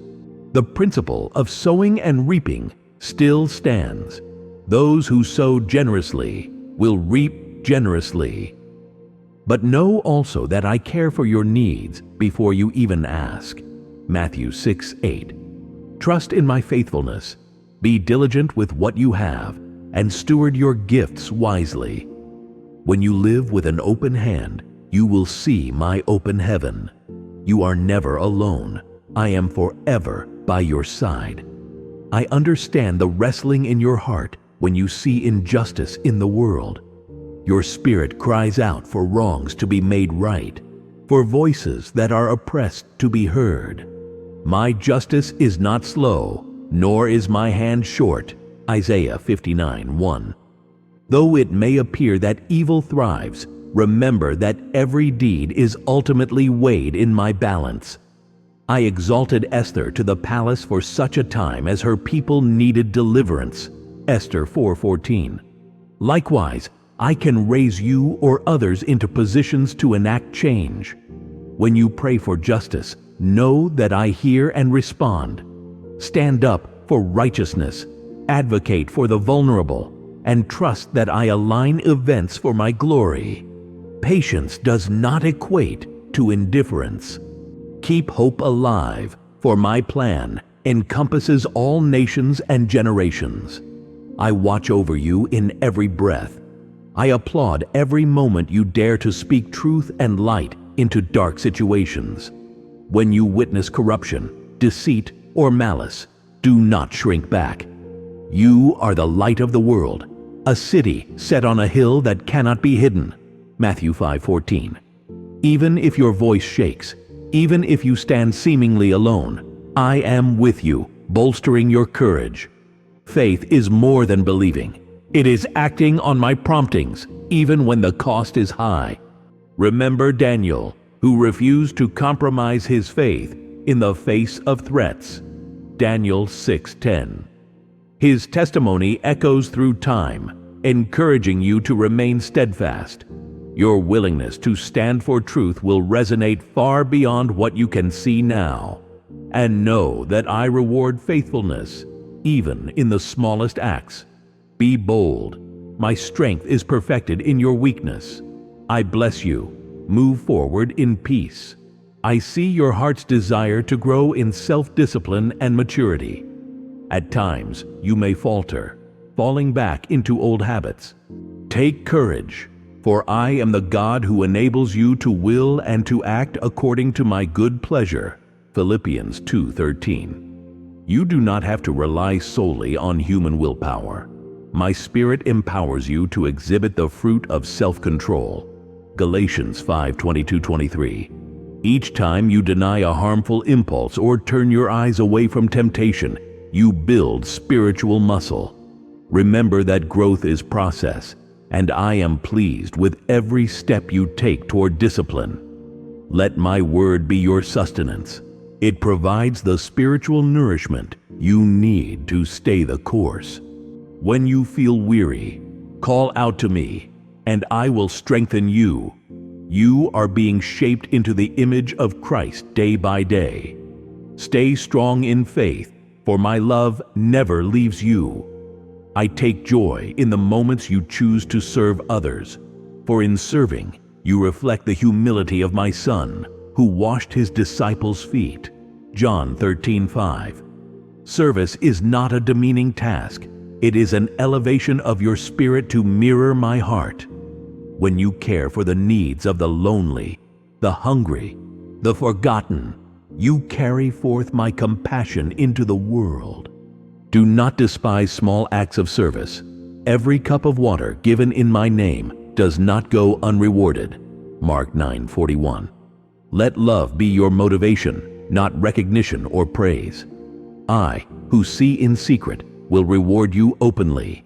Speaker 1: The principle of sowing and reaping still stands. Those who sow generously will reap generously. But know also that I care for your needs before you even ask. Matthew 6:8. Trust in my faithfulness. Be diligent with what you have, and steward your gifts wisely. When you live with an open hand, you will see my open heaven. You are never alone. I am forever by your side. I understand the wrestling in your heart when you see injustice in the world. Your spirit cries out for wrongs to be made right, for voices that are oppressed to be heard. My justice is not slow, nor is my hand short. Isaiah 59:1. Though it may appear that evil thrives, remember that every deed is ultimately weighed in my balance. I exalted Esther to the palace for such a time as her people needed deliverance. Esther 4:14. Likewise, I can raise you or others into positions to enact change. When you pray for justice, know that I hear and respond. Stand up for righteousness, advocate for the vulnerable, and trust that I align events for my glory. Patience does not equate to indifference. Keep hope alive, for my plan encompasses all nations and generations. I watch over you in every breath. I applaud every moment you dare to speak truth and light into dark situations. When you witness corruption, deceit, or malice, do not shrink back. You are the light of the world, a city set on a hill that cannot be hidden. Matthew 5:14. Even if your voice shakes, even if you stand seemingly alone, I am with you, bolstering your courage. Faith is more than believing. It is acting on my promptings, even when the cost is high. Remember Daniel, who refused to compromise his faith in the face of threats. Daniel 6:10. His testimony echoes through time, encouraging you to remain steadfast. Your willingness to stand for truth will resonate far beyond what you can see now. And know that I reward faithfulness, even in the smallest acts. Be bold. My strength is perfected in your weakness. I bless you. Move forward in peace. I see your heart's desire to grow in self-discipline and maturity. At times, you may falter, falling back into old habits. Take courage, for I am the God who enables you to will and to act according to my good pleasure. Philippians 2:13. You do not have to rely solely on human willpower. My Spirit empowers you to exhibit the fruit of self-control. Galatians 5:22-23. Each time you deny a harmful impulse or turn your eyes away from temptation, you build spiritual muscle. Remember that growth is process, and I am pleased with every step you take toward discipline. Let my word be your sustenance. It provides the spiritual nourishment you need to stay the course. When you feel weary, call out to me, and I will strengthen you. You are being shaped into the image of Christ day by day. Stay strong in faith, for my love never leaves you. I take joy in the moments you choose to serve others, for in serving, you reflect the humility of my Son, who washed his disciples' feet. John 13:5. Service is not a demeaning task. It is an elevation of your spirit to mirror my heart. When you care for the needs of the lonely, the hungry, the forgotten, you carry forth my compassion into the world. Do not despise small acts of service. Every cup of water given in my name does not go unrewarded. Mark 9:41. Let love be your motivation, not recognition or praise. I, who see in secret, will reward you openly.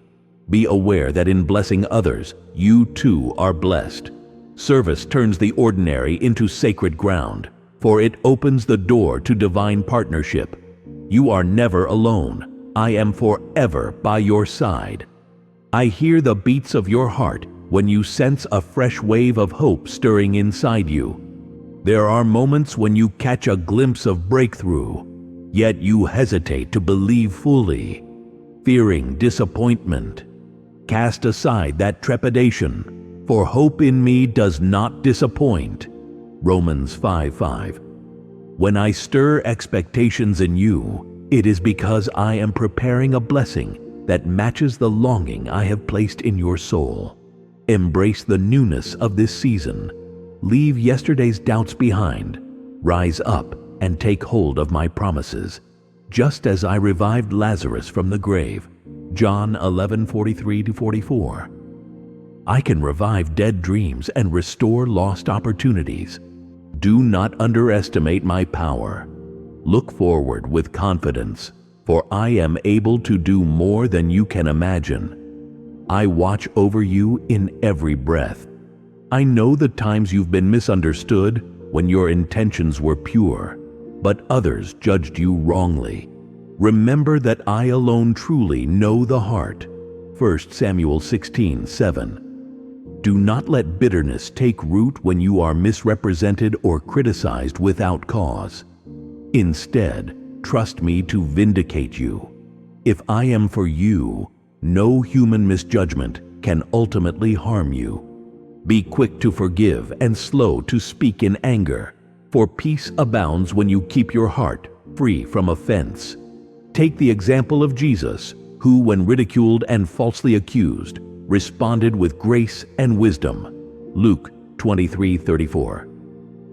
Speaker 1: Be aware that in blessing others, you too are blessed. Service turns the ordinary into sacred ground, for it opens the door to divine partnership. You are never alone. I am forever by your side. I hear the beats of your heart when you sense a fresh wave of hope stirring inside you. There are moments when you catch a glimpse of breakthrough, yet you hesitate to believe fully, fearing disappointment. Cast aside that trepidation, for hope in me does not disappoint. Romans 5:5. When I stir expectations in you, it is because I am preparing a blessing that matches the longing I have placed in your soul. Embrace the newness of this season. Leave yesterday's doubts behind. Rise up and take hold of my promises, just as I revived Lazarus from the grave. John 11:43-44. I can revive dead dreams and restore lost opportunities. Do not underestimate my power. Look forward with confidence, for I am able to do more than you can imagine. I watch over you in every breath. I know the times you've been misunderstood when your intentions were pure, but others judged you wrongly. Remember that I alone truly know the heart. 1 Samuel 16:7. Do not let bitterness take root when you are misrepresented or criticized without cause. Instead, trust me to vindicate you. If I am for you, no human misjudgment can ultimately harm you. Be quick to forgive and slow to speak in anger, for peace abounds when you keep your heart free from offense. Take the example of Jesus, who, when ridiculed and falsely accused, responded with grace and wisdom. Luke 23:34.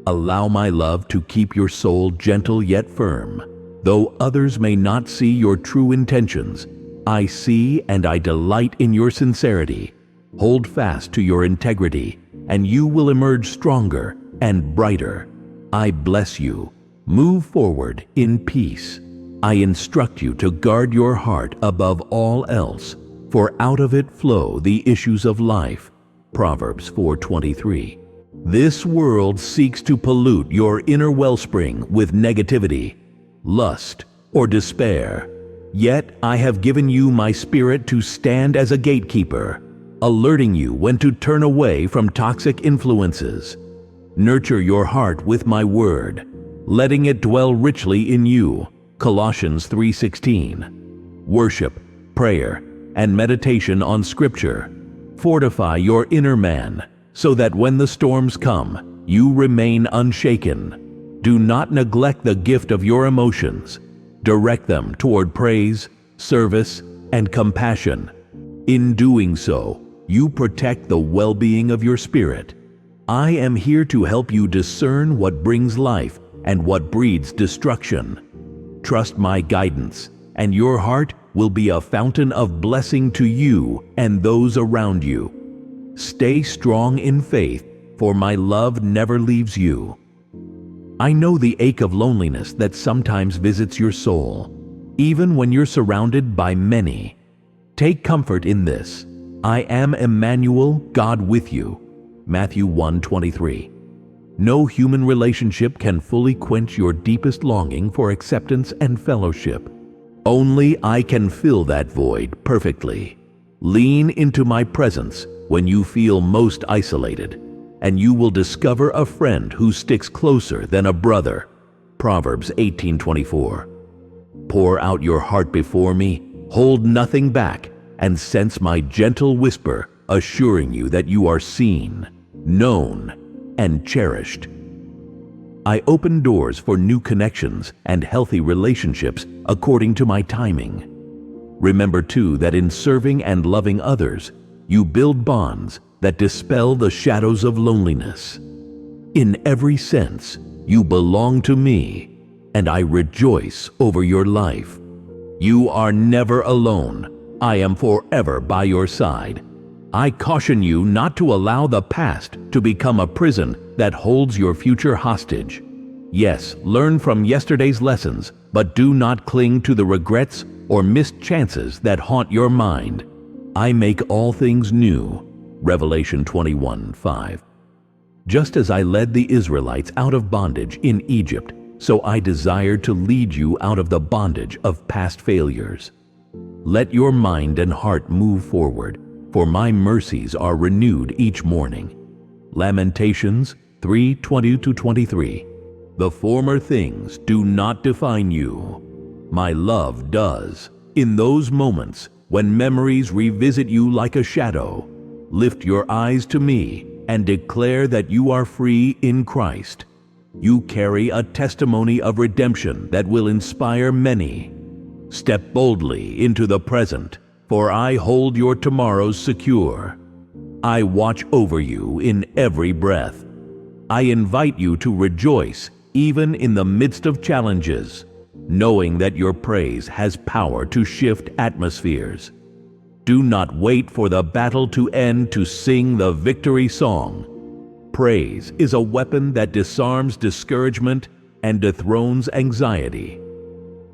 Speaker 1: Allow my love to keep your soul gentle yet firm. Though others may not see your true intentions, I see and I delight in your sincerity. Hold fast to your integrity, and you will emerge stronger and brighter. I bless you. Move forward in peace. I instruct you to guard your heart above all else, for out of it flow the issues of life. Proverbs 4:23. This world seeks to pollute your inner wellspring with negativity, lust, or despair. Yet I have given you my Spirit to stand as a gatekeeper, alerting you when to turn away from toxic influences. Nurture your heart with my word, letting it dwell richly in you. Colossians 3:16. Worship, prayer, and meditation on Scripture fortify your inner man, so that when the storms come, you remain unshaken. Do not neglect the gift of your emotions. Direct them toward praise, service, and compassion. In doing so, you protect the well-being of your spirit. I am here to help you discern what brings life and what breeds destruction. Trust my guidance, and your heart will be a fountain of blessing to you and those around you. Stay strong in faith, for my love never leaves you. I know the ache of loneliness that sometimes visits your soul, even when you're surrounded by many. Take comfort in this. I am Emmanuel, God with you. Matthew 1:23. No human relationship can fully quench your deepest longing for acceptance and fellowship. Only I can fill that void perfectly. Lean into my presence when you feel most isolated, and you will discover a friend who sticks closer than a brother. Proverbs 18:24. Pour out your heart before me, hold nothing back, and sense my gentle whisper assuring you that you are seen, known, and cherished. I open doors for new connections and healthy relationships according to my timing. Remember too that in serving and loving others, you build bonds that dispel the shadows of loneliness. In every sense, you belong to me, and I rejoice over your life. You are never alone. I am forever by your side. I caution you not to allow the past to become a prison that holds your future hostage. Yes, learn from yesterday's lessons, but do not cling to the regrets or missed chances that haunt your mind. I make all things new. Revelation 21:5. Just as I led the Israelites out of bondage in Egypt, so I desire to lead you out of the bondage of past failures. Let your mind and heart move forward, for my mercies are renewed each morning. Lamentations 3:20-23. The former things do not define you. My love does. In those moments when memories revisit you like a shadow, lift your eyes to me and declare that you are free in Christ. You carry a testimony of redemption that will inspire many. Step boldly into the present, for I hold your tomorrows secure. I watch over you in every breath. I invite you to rejoice even in the midst of challenges, knowing that your praise has power to shift atmospheres. Do not wait for the battle to end to sing the victory song. Praise is a weapon that disarms discouragement and dethrones anxiety.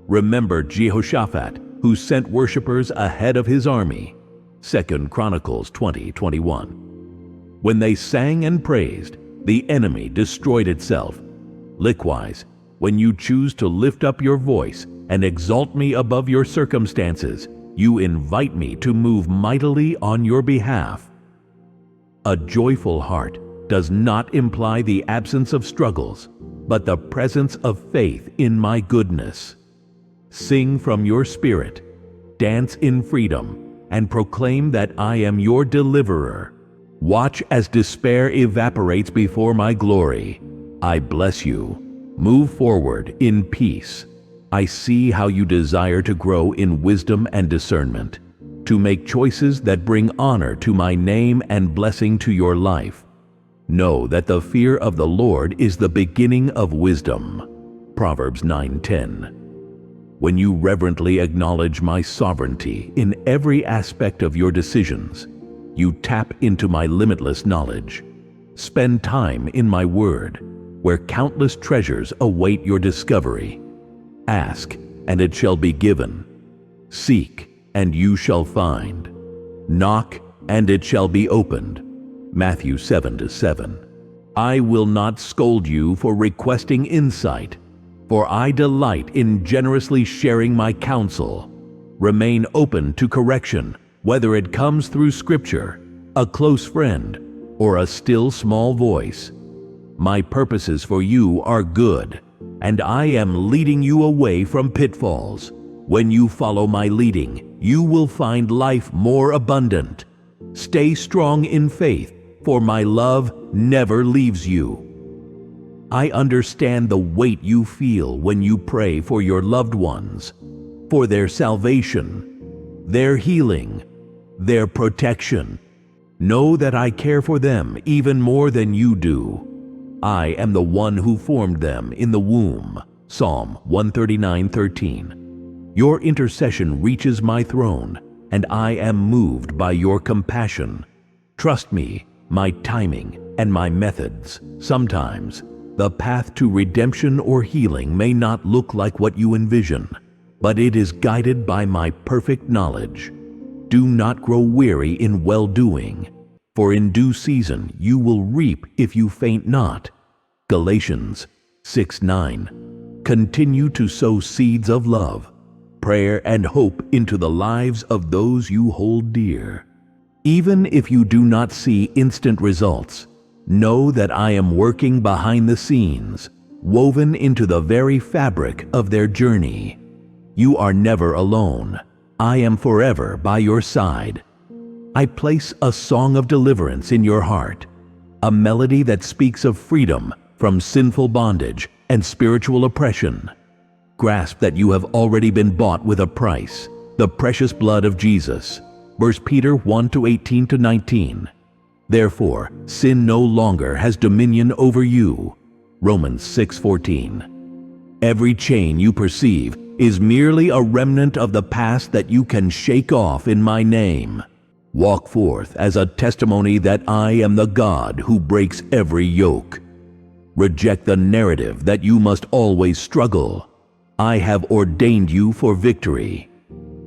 Speaker 1: Remember Jehoshaphat, who sent worshipers ahead of his army. 2 Chronicles 20:21. When they sang and praised, the enemy destroyed itself. Likewise, when you choose to lift up your voice and exalt me above your circumstances, you invite me to move mightily on your behalf. A joyful heart does not imply the absence of struggles, but the presence of faith in my goodness. Sing from your spirit, dance in freedom, and proclaim that I am your deliverer. Watch as despair evaporates before my glory. I bless you. Move forward in peace. I see how you desire to grow in wisdom and discernment, to make choices that bring honor to my name and blessing to your life. Know that the fear of the Lord is the beginning of wisdom. Proverbs 9:10. When you reverently acknowledge my sovereignty in every aspect of your decisions, you tap into my limitless knowledge. Spend time in my word, where countless treasures await your discovery. Ask, and it shall be given. Seek, and you shall find. Knock, and it shall be opened. Matthew 7:7. I will not scold you for requesting insight, for I delight in generously sharing my counsel. Remain open to correction, whether it comes through Scripture, a close friend, or a still small voice. My purposes for you are good, and I am leading you away from pitfalls. When you follow my leading, you will find life more abundant. Stay strong in faith, for my love never leaves you. I understand the weight you feel when you pray for your loved ones, for their salvation, their healing, their protection. Know that I care for them even more than you do. I am the one who formed them in the womb. Psalm 139:13. Your intercession reaches my throne, and I am moved by your compassion. Trust me, my timing, and my methods. Sometimes, the path to redemption or healing may not look like what you envision, but it is guided by my perfect knowledge. Do not grow weary in well-doing, for in due season you will reap if you faint not. Galatians 6:9. Continue to sow seeds of love, prayer, and hope into the lives of those you hold dear. Even if you do not see instant results, know that I am working behind the scenes, woven into the very fabric of their journey. You are never alone. I am forever by your side. I place a song of deliverance in your heart, a melody that speaks of freedom from sinful bondage and spiritual oppression. Grasp that you have already been bought with a price, the precious blood of Jesus. 1 Peter 1:18-19. Therefore, sin no longer has dominion over you. Romans 6:14. Every chain you perceive is merely a remnant of the past that you can shake off in my name. Walk forth as a testimony that I am the God who breaks every yoke. Reject the narrative that you must always struggle. I have ordained you for victory.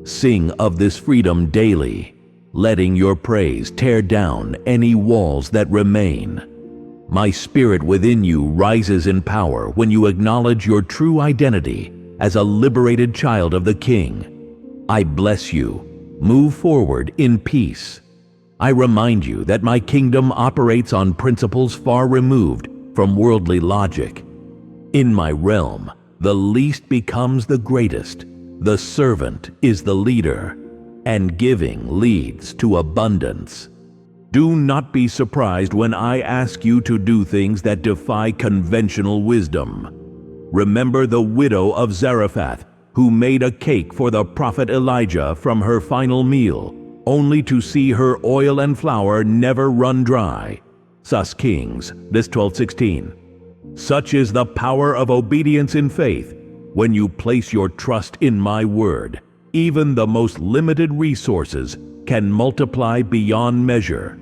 Speaker 1: Sing of this freedom daily, letting your praise tear down any walls that remain. My spirit within you rises in power when you acknowledge your true identity as a liberated child of the King. I bless you. Move forward in peace. I remind you that my kingdom operates on principles far removed from worldly logic. In my realm, the least becomes the greatest, the servant is the leader, and giving leads to abundance. Do not be surprised when I ask you to do things that defy conventional wisdom. Remember the widow of Zarephath, who made a cake for the prophet Elijah from her final meal, only to see her oil and flour never run dry. Sus Kings 12:16. Such is the power of obedience in faith. When you place your trust in my word, even the most limited resources can multiply beyond measure.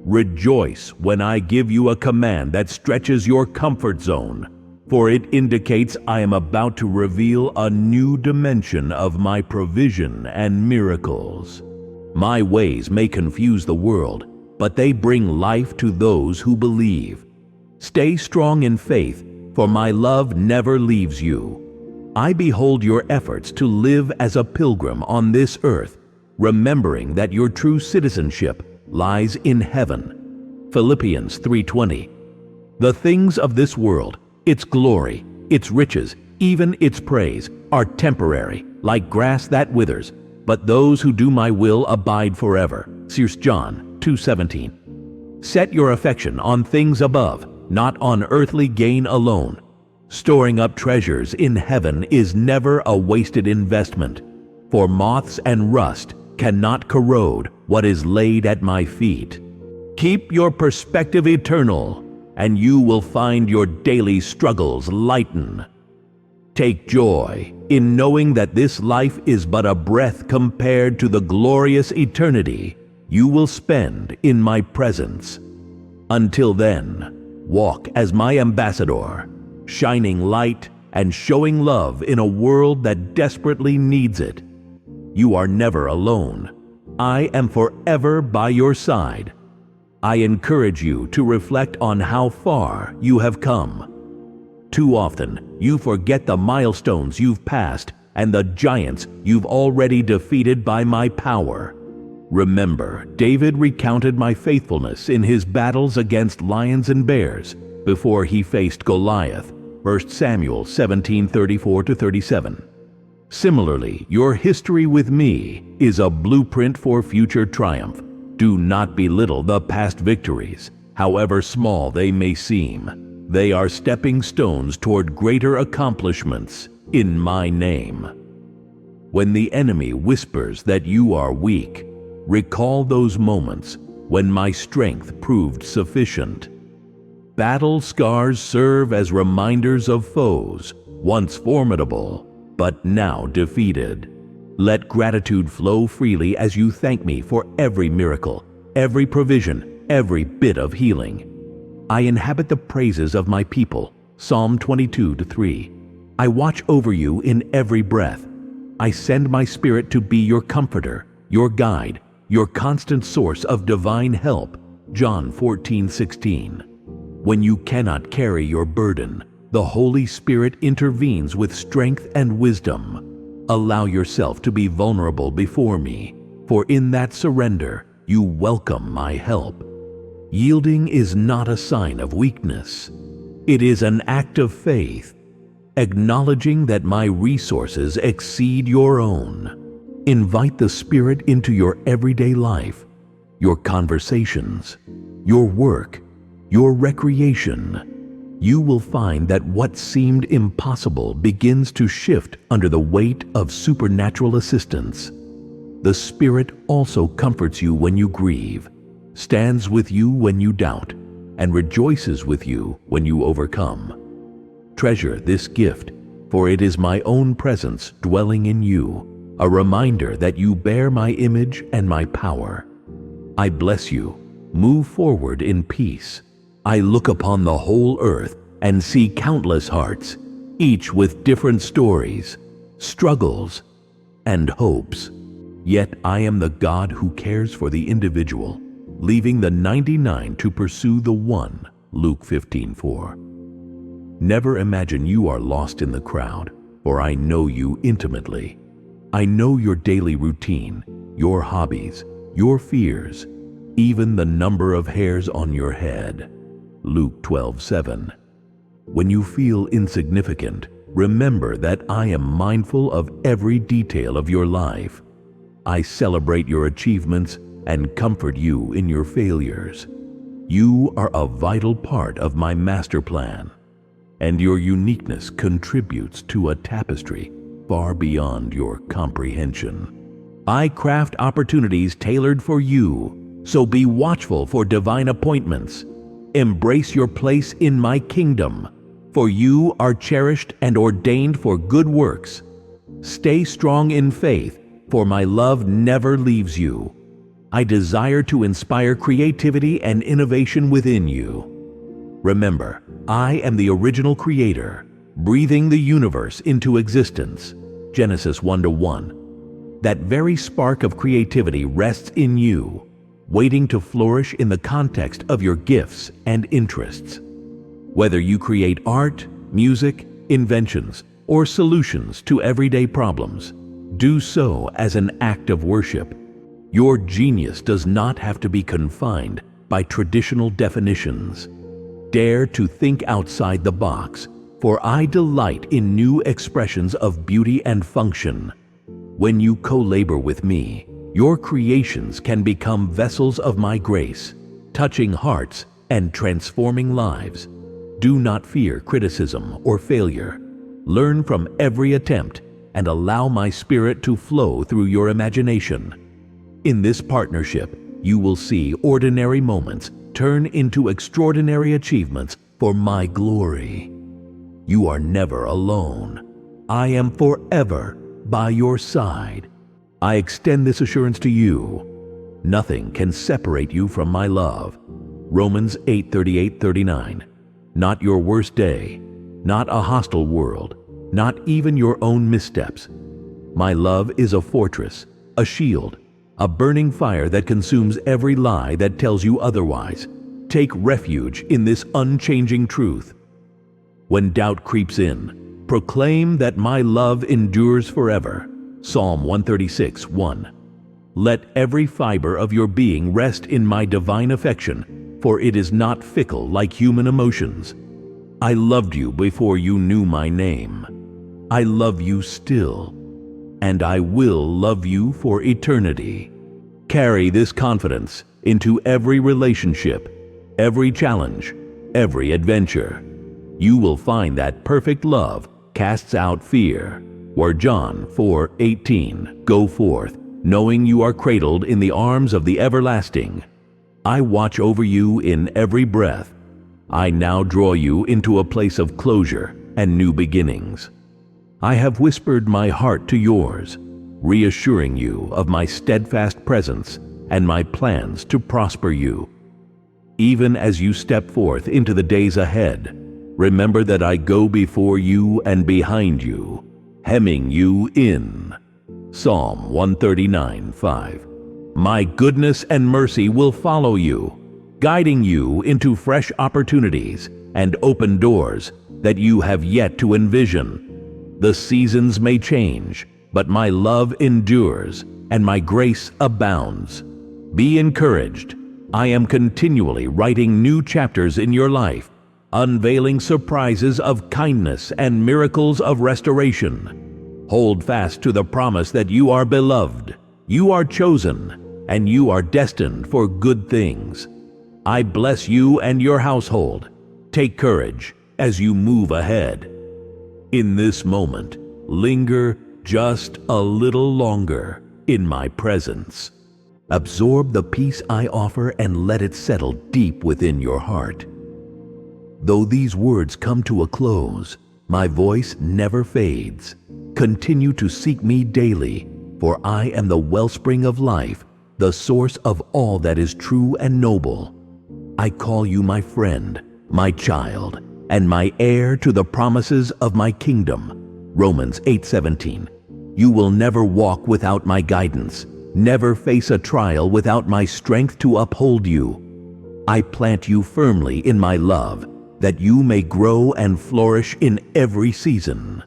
Speaker 1: Rejoice when I give you a command that stretches your comfort zone, for it indicates I am about to reveal a new dimension of my provision and miracles. My ways may confuse the world, but they bring life to those who believe. Stay strong in faith, for my love never leaves you. I behold your efforts to live as a pilgrim on this earth, remembering that your true citizenship lies in heaven. Philippians 3:20. The things of this world, its glory, its riches, even its praise, are temporary, like grass that withers, but those who do my will abide forever. 1 John 2:17. Set your affection on things above, not on earthly gain alone. Storing up treasures in heaven is never a wasted investment, for moths and rust cannot corrode what is laid at my feet. Keep your perspective eternal, and you will find your daily struggles lighten. Take joy in knowing that this life is but a breath compared to the glorious eternity you will spend in my presence. Until then, walk as my ambassador, shining light and showing love in a world that desperately needs it. You are never alone. I am forever by your side. I encourage you to reflect on how far you have come. Too often, you forget the milestones you've passed and the giants you've already defeated by my power. Remember, David recounted my faithfulness in his battles against lions and bears before he faced Goliath. 1 Samuel 17:34-37. Similarly, your history with me is a blueprint for future triumph. Do not belittle the past victories, however small they may seem. They are stepping stones toward greater accomplishments in my name. When the enemy whispers that you are weak, recall those moments when my strength proved sufficient. Battle scars serve as reminders of foes, once formidable, but now defeated. Let gratitude flow freely as you thank me for every miracle, every provision, every bit of healing. I inhabit the praises of my people. Psalm 22:3. I watch over you in every breath. I send my Spirit to be your comforter, your guide, your constant source of divine help. John 14:16. When you cannot carry your burden, the Holy Spirit intervenes with strength and wisdom. Allow yourself to be vulnerable before me, for in that surrender, you welcome my help. Yielding is not a sign of weakness. It is an act of faith, acknowledging that my resources exceed your own. Invite the Spirit into your everyday life, your conversations, your work, your recreation. You will find that what seemed impossible begins to shift under the weight of supernatural assistance. The Spirit also comforts you when you grieve, stands with you when you doubt, and rejoices with you when you overcome. Treasure this gift, for it is my own presence dwelling in you, a reminder that you bear my image and my power. I bless you. Move forward in peace. I look upon the whole earth and see countless hearts, each with different stories, struggles, and hopes. Yet I am the God who cares for the individual, leaving the 99 to pursue the one. Luke 15:4. Never imagine you are lost in the crowd, for I know you intimately. I know your daily routine, your hobbies, your fears, even the number of hairs on your head. Luke 12:7. When you feel insignificant, remember that I am mindful of every detail of your life. I celebrate your achievements and comfort you in your failures. You are a vital part of my master plan, and your uniqueness contributes to a tapestry far beyond your comprehension. I craft opportunities tailored for you, so be watchful for divine appointments. Embrace your place in my kingdom, for you are cherished and ordained for good works. Stay strong in faith, for my love never leaves you. I desire to inspire creativity and innovation within you. Remember, I am the original creator, breathing the universe into existence. Genesis 1:1. That very spark of creativity rests in you, waiting to flourish in the context of your gifts and interests. Whether you create art, music, inventions, or solutions to everyday problems, do so as an act of worship. Your genius does not have to be confined by traditional definitions. Dare to think outside the box, for I delight in new expressions of beauty and function. When you co-labor with me, your creations can become vessels of my grace, touching hearts and transforming lives. Do not fear criticism or failure. Learn from every attempt and allow my Spirit to flow through your imagination. In this partnership, you will see ordinary moments turn into extraordinary achievements for my glory. You are never alone. I am forever by your side. I extend this assurance to you. Nothing can separate you from my love. Romans 8:38-39. Not your worst day, not a hostile world, not even your own missteps. My love is a fortress, a shield, a burning fire that consumes every lie that tells you otherwise. Take refuge in this unchanging truth. When doubt creeps in, proclaim that my love endures forever. Psalm 136:1. Let every fiber of your being rest in my divine affection, for it is not fickle like human emotions. I loved you before you knew my name. I love you still, and I will love you for eternity. Carry this confidence into every relationship, every challenge, every adventure. You will find that perfect love casts out fear. Where John 4:18, go forth, knowing you are cradled in the arms of the everlasting. I watch over you in every breath. I now draw you into a place of closure and new beginnings. I have whispered my heart to yours, reassuring you of my steadfast presence and my plans to prosper you. Even as you step forth into the days ahead, remember that I go before you and behind you, hemming you in. Psalm 139:5. My goodness and mercy will follow you, guiding you into fresh opportunities and open doors that you have yet to envision. The seasons may change, but my love endures and my grace abounds. Be encouraged. I am continually writing new chapters in your life, unveiling surprises of kindness and miracles of restoration. Hold fast to the promise that you are beloved, you are chosen, and you are destined for good things. I bless you and your household. Take courage as you move ahead. In this moment, linger just a little longer in my presence. Absorb the peace I offer and let it settle deep within your heart. Though these words come to a close, my voice never fades. Continue to seek me daily, for I am the wellspring of life, the source of all that is true and noble. I call you my friend, my child, and my heir to the promises of my kingdom. Romans 8:17. You will never walk without my guidance, never face a trial without my strength to uphold you. I plant you firmly in my love, that you may grow and flourish in every season.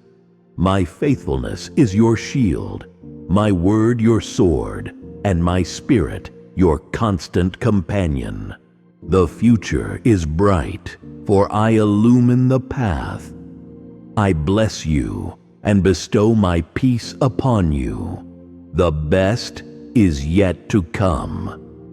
Speaker 1: My faithfulness is your shield, my word your sword, and my spirit your constant companion. The future is bright, for I illumine the path. I bless you and bestow my peace upon you. The best is yet to come.